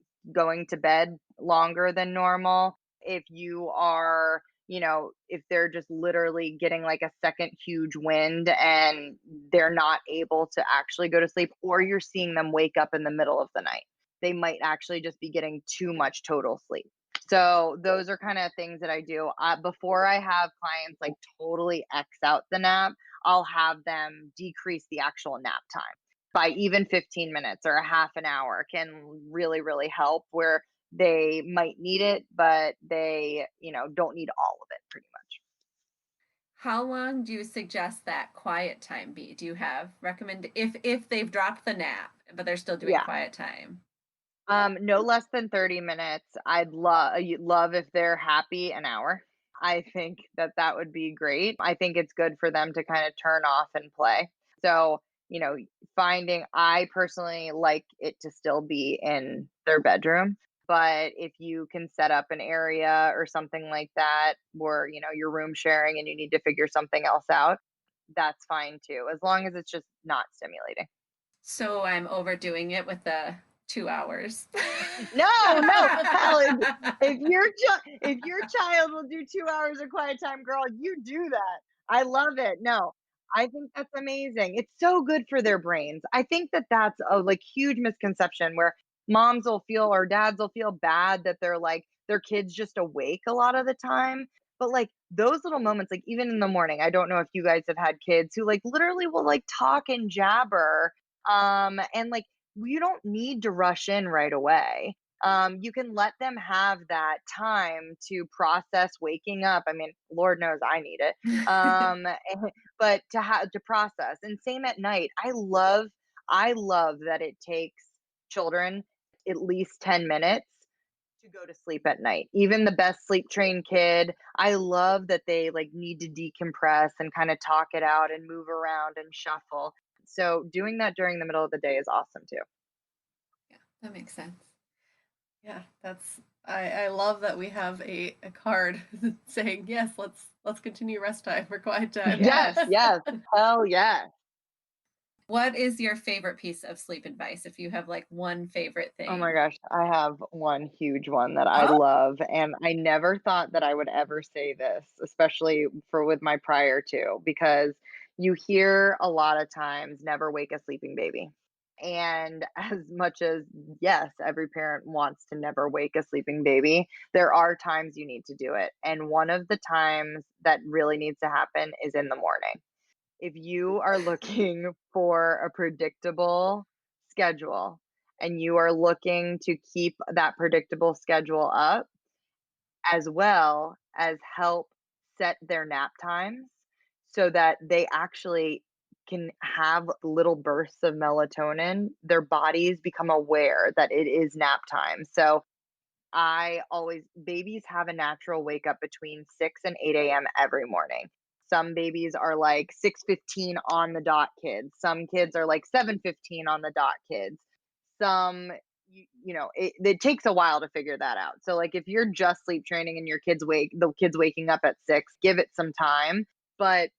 to bed longer than normal, if you are, if they're just literally getting like a second huge wind and they're not able to actually go to sleep, or you're seeing them wake up in the middle of the night, they might actually just be getting too much total sleep. So those are kind of things that I do. Before I have clients like totally X out the nap, I'll have them decrease the actual nap time by even 15 minutes or a half an hour. Can really, really help, where they might need it, but they, don't need all of it pretty much. How long do you suggest that quiet time be? Do you have recommend if they've dropped the nap, but they're still doing Yeah. quiet time? No less than 30 minutes. I'd love if they're happy an hour. I think that that would be great. I think it's good for them to kind of turn off and play. So, you know, I personally like it to still be in their bedroom. But if you can set up an area or something like that where, you're room sharing and you need to figure something else out, that's fine too, as long as it's just not stimulating. So I'm overdoing it with the 2 hours. No, no, hell, if your child will do 2 hours of quiet time, girl, you do that. I love it. No, I think that's amazing. It's so good for their brains. I think that that's a huge misconception where moms will feel or dads will feel bad that they're like their kids just awake a lot of the time. But like those little moments, like even in the morning, I don't know if you guys have had kids who like literally will like talk and jabber. And like you don't need to rush in right away. You can let them have that time to process waking up. I mean, Lord knows I need it. But to process, and same at night. I love that it takes children at least 10 minutes to go to sleep at night. Even the best sleep trained kid, I love that they like need to decompress and kind of talk it out and move around and shuffle. So doing that during the middle of the day is awesome too. Yeah, that makes sense. Yeah, I love that we have a card saying, yes, let's continue rest time for quiet time. Yes, Yes. yes. Hell yes. What is your favorite piece of sleep advice if you have like one favorite Oh my thing? gosh, I have one huge one that I Oh, love, and I never thought that I would ever say this, especially for with my prior two, because you hear a lot of times never wake a sleeping baby. And as much as, yes, every parent wants to never wake a sleeping baby, there are times you need to do it. And one of the times that really needs to happen is in the morning. If you are looking for a predictable schedule and you are looking to keep that predictable schedule up, as well as help set their nap times so that they actually can have little bursts of melatonin, their bodies become aware that it is nap time. So babies have a natural wake up between 6 and 8 a.m. every morning. Some babies are like 6:15 on the dot kids. Some kids are like 7:15 on the dot kids. Some, it takes a while to figure that out. So like if you're just sleep training and the kids waking up at 6, give it some time. But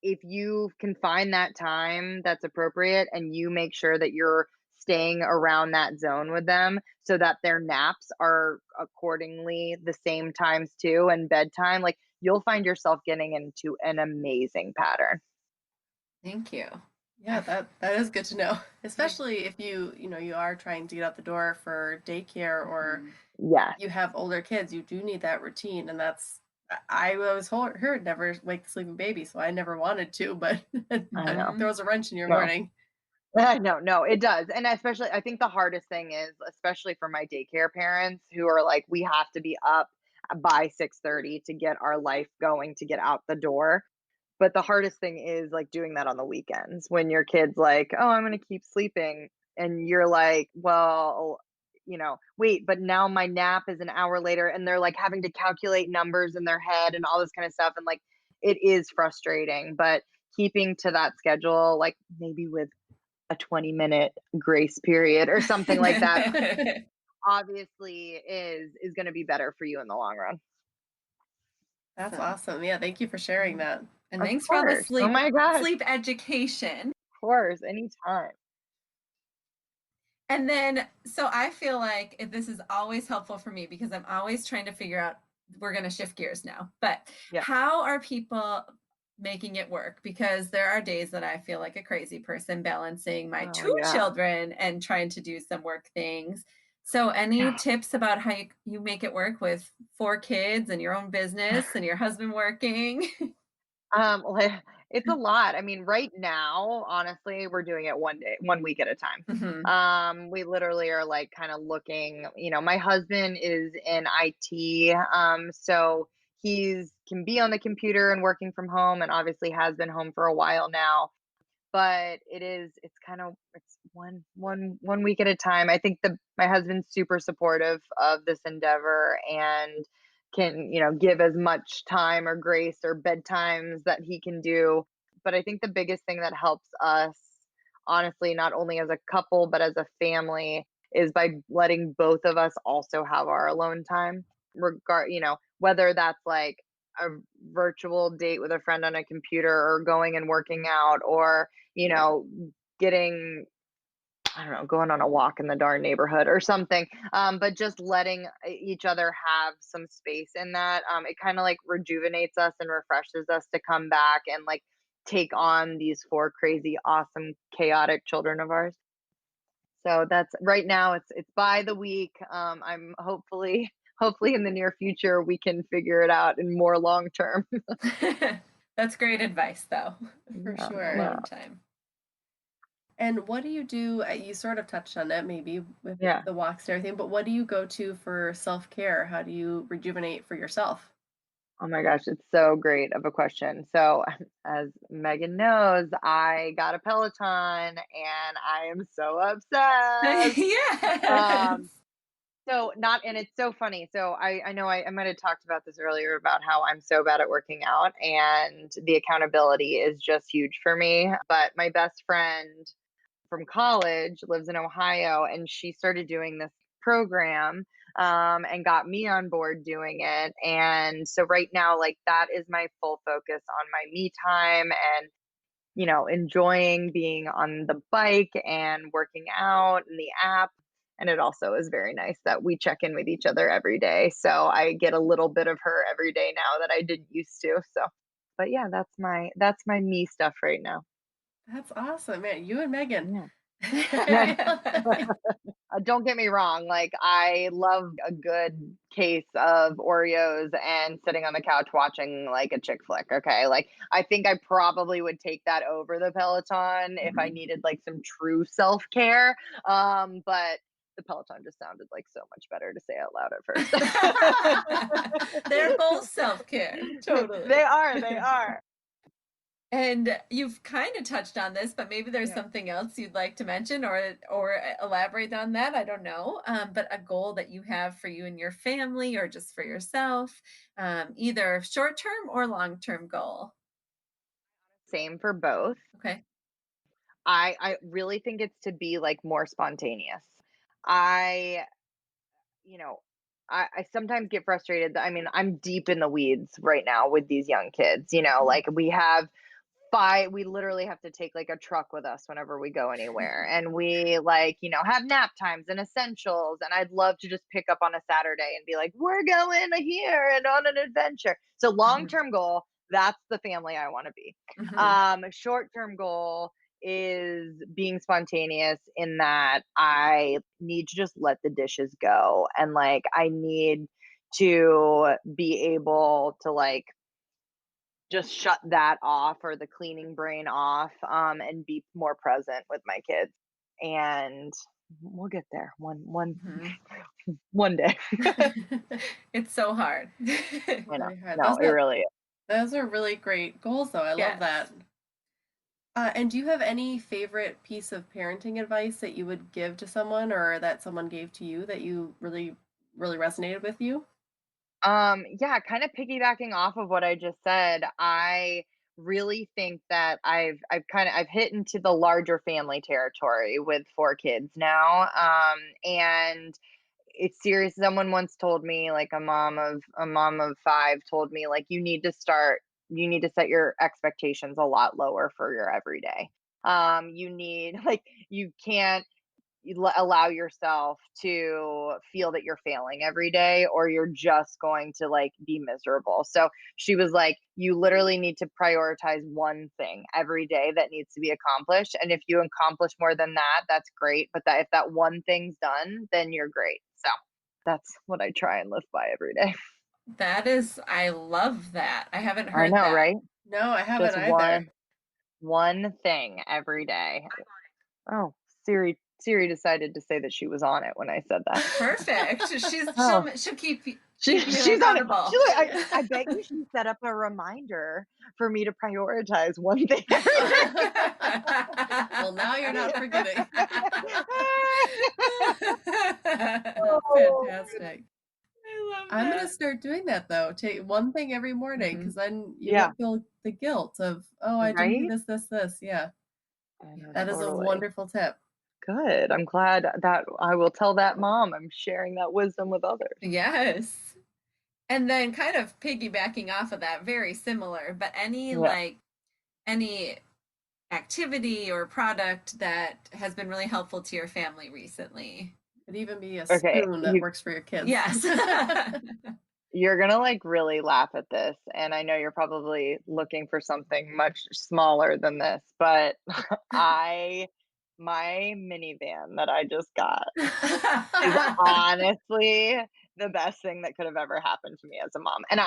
if you can find that time that's appropriate and you make sure that you're staying around that zone with them so that their naps are accordingly the same times too and bedtime, like you'll find yourself getting into an amazing pattern. thank you. Yeah, that is good to know. Especially if you are trying to get out the door for daycare or Yes, you have older kids, you do need that routine. And I was heard never wake the sleeping baby, so I never wanted to, but I that know. Mhm. throws a wrench in your No. morning. No, no, it does. And especially, I think the hardest thing is, especially for my daycare parents who are like, we have to be up by 6:30 to get our life going, to get out the door. But the hardest thing is like doing that on the weekends when your kid's like, oh, I'm going to keep sleeping. And you're like, well, wait, but now my nap is an hour later. And they're like having to calculate numbers in their head and all this kind of stuff. And like, it is frustrating, but keeping to that schedule, like maybe with a 20-minute grace period or something like that, obviously is going to be better for you in the long run. That's Awesome. awesome. Yeah, thank you for sharing that. And Of thanks for all the course. Oh my gosh. sleep education. Of course. Anytime. And then, so I feel like this is always helpful for me because I'm always trying to figure out, we're going to shift gears now, but Yeah. how are people making it work? Because there are days that I feel like a crazy person balancing my Oh, two yeah. children and trying to do some work things. So any tips about how you make it work with 4 kids and your own business and your husband working? Like, it's a lot. I mean, right now, honestly, we're doing it one week at a time. Mhm. We literally are like kind of looking, my husband is in IT. So he's can be on the computer and working from home and obviously has been home for a while now, but it's kind of it's one week at a time. I think the my husband's super supportive of this endeavor and can, give as much time or grace or bedtimes that he can do. But I think the biggest thing that helps us, honestly, not only as a couple but as a family, is by letting both of us also have our alone time. Whether that's like a virtual date with a friend on a computer or going and working out or, you know, getting, I don't know, going on a walk in the darn neighborhood or something. But just letting each other have some space in that, it kind of like rejuvenates us and refreshes us to come back and like take on these four crazy, awesome, chaotic children of ours. So that's right now it's by the week. I'm hopefully in the near future we can figure it out in more long term. That's great advice, though, for Yeah, sure. yeah. Alone time. And what do you do? You sort of touched on it maybe with Yeah. the walks and everything, but what do you go to for self-care? How do you rejuvenate for yourself? Oh my gosh, it's so great of a question. So, as Megan knows, I got a Peloton and I am so obsessed. Yes. Um, so not, and it's so funny. So I know I might have talked about this earlier about how I'm so bad at working out and the accountability is just huge for me. But my best friend from college lives in Ohio, and she started doing this program and got me on board doing it. And so right now, like that is my full focus on my me time and enjoying being on the bike and working out and the app. And it also is very nice that we check in with each other every day. So I get a little bit of her every day now that I didn't used to. So, but yeah, that's my me stuff right now. That's awesome, man. You and Megan. Yeah. Yeah. Don't get me wrong. Like, I love a good case of Oreos and sitting on the couch watching like a chick flick. Okay. Like, I think I probably would take that over the Peloton if I needed like some true self care. But the Peloton just sounded like so much better to say out loud at first. They're both self-care. Totally. They are. They are. And you've kind of touched on this, but maybe there's Yeah. something else you'd like to mention or elaborate on that. I don't know. But a goal that you have for you and your family, or just for yourself, either short-term or long-term goal. Same for both. Okay. I really think it's to be like more spontaneous. I, you know, I sometimes get frustrated. I mean, I'm deep in the weeds right now with these young kids. Like we literally have to take like a truck with us whenever we go anywhere. And we like, have nap times and essentials. And I'd love to just pick up on a Saturday and be like, we're going here and on an adventure. So long-term goal, that's the family I want to be. Short-term goal is being spontaneous in that I need to just let the dishes go. And like, I need to be able to like just shut that off or the cleaning brain off, and be more present with my kids. And we'll get there one day. It's so hard. I know. Very hard. No, it really is. Those are really great goals, though. I love that. Yes. And do you have any favorite piece of parenting advice that you would give to someone or that someone gave to you that you really, really resonated with you? Yeah, kind of piggybacking off of what I just said, I really think that I've hit into the larger family territory with four kids now. And it's serious. Someone once told me, like a mom of five told me, like, you need to set your expectations a lot lower for your everyday. You need like you can't allow yourself to feel that you're failing every day or you're just going to like be miserable. So she was like, you literally need to prioritize one thing every day that needs to be accomplished. And if you accomplish more than that, that's great. But that if that one thing's done, then you're great. So that's what I try and live by every day. I love that. I haven't I heard know, that. right? No, I haven't Just either. one thing every day. Oh, Siri decided to say that she was on it when I said that. Perfect. Oh, She'll keep Keep you She's on it. accountable. She's like, I bet you she set up a reminder for me to prioritize one thing every day. Well, now you're not forgetting. That's Oh, fantastic. I love I'm gonna that. start doing that though. Take one thing every morning Mhm. because then you yeah, won't feel the guilt of, oh, I didn't do right? this, this, this. Yeah, I know, that is a totally. wonderful tip. Good. I'm glad that I will tell that mom I'm sharing that wisdom with others. Yes. And then kind of piggybacking off of that, very similar, but Yeah. any activity or product that has been really helpful to your family recently? Could even be a Okay. spoon that works for your kids. Yes. You're gonna like really laugh at this, and I know you're probably looking for something much smaller than this, but I my minivan that I just got is honestly the best thing that could have ever happened to me as a mom. And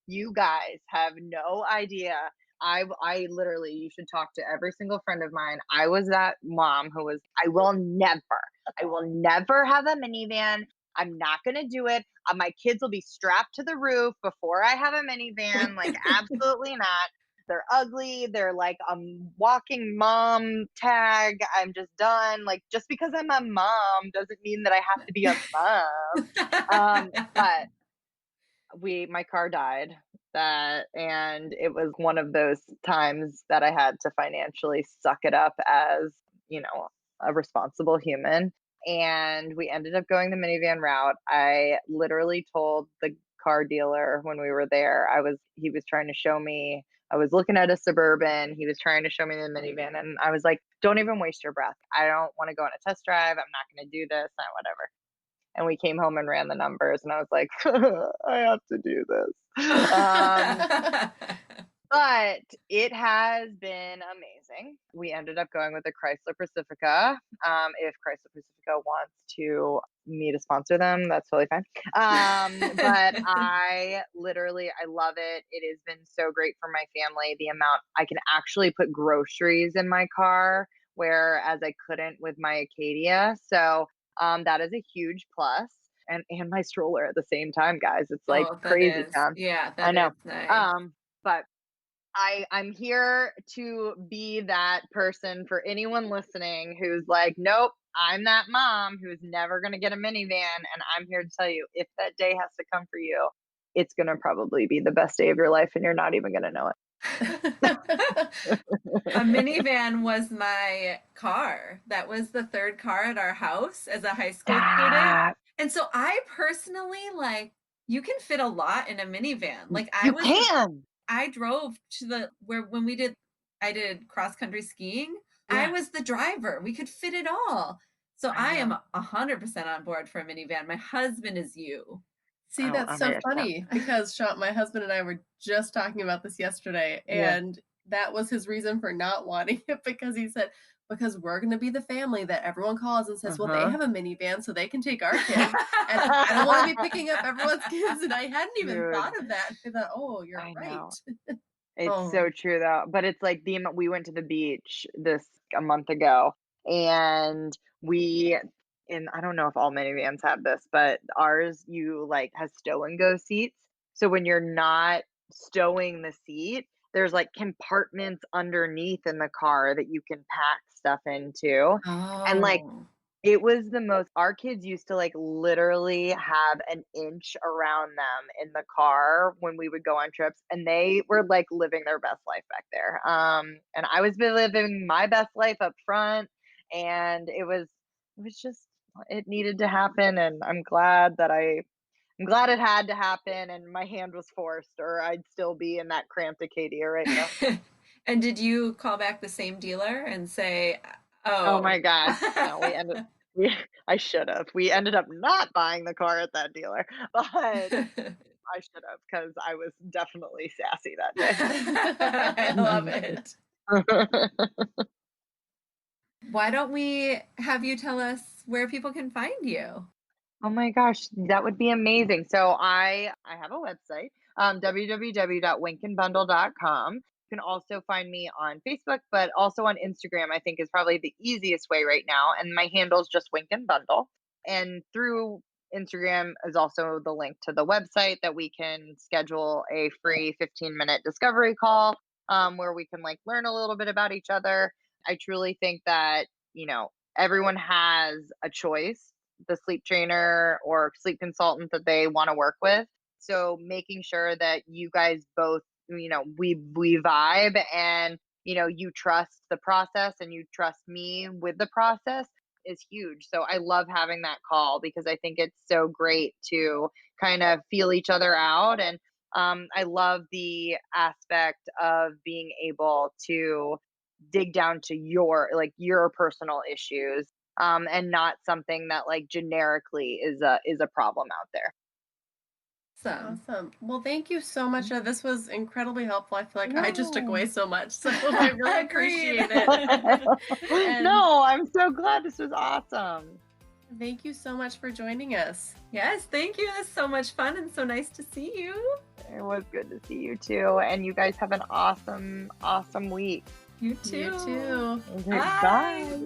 you guys have no idea. I literally, you should talk to every single friend of mine. I was that mom who was, I will never have a minivan. I'm not going to do it. My kids will be strapped to the roof before I have a minivan. Like, absolutely not. They're ugly. They're like a walking mom tag. I'm just done. Like, just because I'm a mom doesn't mean that I have to be a mom. But my car died that, and it was one of those times that I had to financially suck it up as, a responsible human. And we ended up going the minivan route. I literally told the car dealer when we were there, he was trying to show me, I was looking at a Suburban. He was trying to show me the minivan. And I was like, don't even waste your breath. I don't want to go on a test drive. I'm not going to do this, not whatever. And we came home and ran the numbers, and I was like, I have to do this. But it has been amazing. We ended up going with a Chrysler Pacifica. If Chrysler Pacifica wants me to sponsor them, that's totally fine. But I love it. It has been so great for my family. The amount I can actually put groceries in my car, whereas I couldn't with my Acadia. So that is a huge plus. And my stroller at the same time, guys. It's like Oh, that crazy is. town. Yeah, I that know. is nice. But I'm here to be that person for anyone listening who's like, nope, I'm that mom who's never going to get a minivan. And I'm here to tell you, if that day has to come for you, it's going to probably be the best day of your life, and you're not even going to know it. A minivan was my car. That was the third car at our house as a high school student. And so I personally, like, you can fit a lot in a minivan. Like, You can. I drove to I did cross country skiing. I Yeah. was the driver. We could fit it all. So I am know. 100% on board for a minivan. My husband is you. See, Oh, that's oh my so gosh, funny because Sean, my husband and I were just talking about this yesterday, Yeah. and that was his reason for not wanting it because he said, because we're going to be the family that everyone calls and says, well, they have a minivan so they can take our kids. And I don't want to be picking up everyone's kids. And I hadn't even Dude, thought of that. I thought, oh, you're I right. know. It's Oh, so true though. But it's like we went to the beach a month ago, and I don't know if all minivans have this, but ours, you like has stow and go seats. So when you're not stowing the seat, there's like compartments underneath in the car that you can pack stuff into. And like Oh. it was our kids used to like literally have an inch around them in the car when we would go on trips, and they were like living their best life back there. And I was living my best life up front, and it was just, it needed to happen. And I'm glad it had to happen, and my hand was forced, or I'd still be in that cramped Acadia right now. And did you call back the same dealer and say, Oh oh, my gosh. No, I should have. We ended up not buying the car at that dealer, but I should have, because I was definitely sassy that I love day. it. Why don't we have you tell us where people can find you? Oh my gosh, that would be amazing. So I have a website, www.winkandbundle.com. You can also find me on Facebook, but also on Instagram, I think is probably the easiest way right now. And my handle is just Wink and Bundle. And through Instagram is also the link to the website that we can schedule a free 15-minute discovery call, where we can like learn a little bit about each other. I truly think that, everyone has a choice, the sleep trainer or sleep consultant that they want to work with. So making sure that you guys both, we vibe, and, you trust the process and you trust me with the process is huge. So I love having that call because I think it's so great to kind of feel each other out. And I love the aspect of being able to dig down to your personal issues, and not something that like generically is a problem out there. Awesome. Well, thank you so much. This was incredibly helpful. I feel like I just took No. away so much. So I really Agreed. appreciate it. And No, I'm so glad. This was awesome. thank you so much for joining us. Yes, thank you. That's so much fun and so nice to see you. It was good to see you too. And you guys have an awesome, awesome week. You too. You too. Okay, Bye. bye.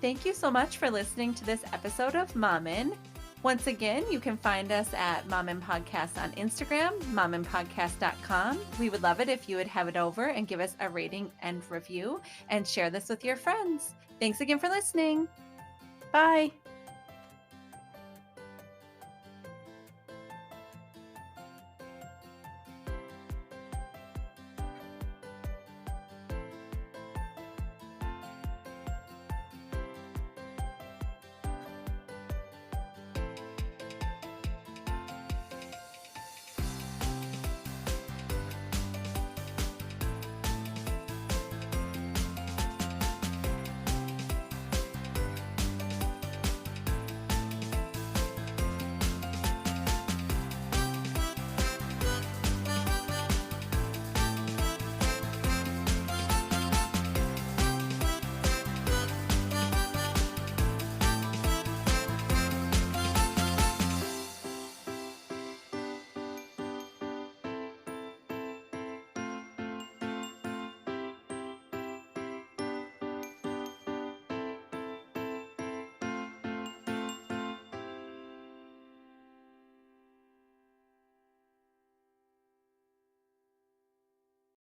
Thank you so much for listening to this episode of Mommin. Once again, you can find us at Mommin Podcast on Instagram, momminpodcast.com. We would love it if you would have it over and give us a rating and review and share this with your friends. Thanks again for listening. Bye.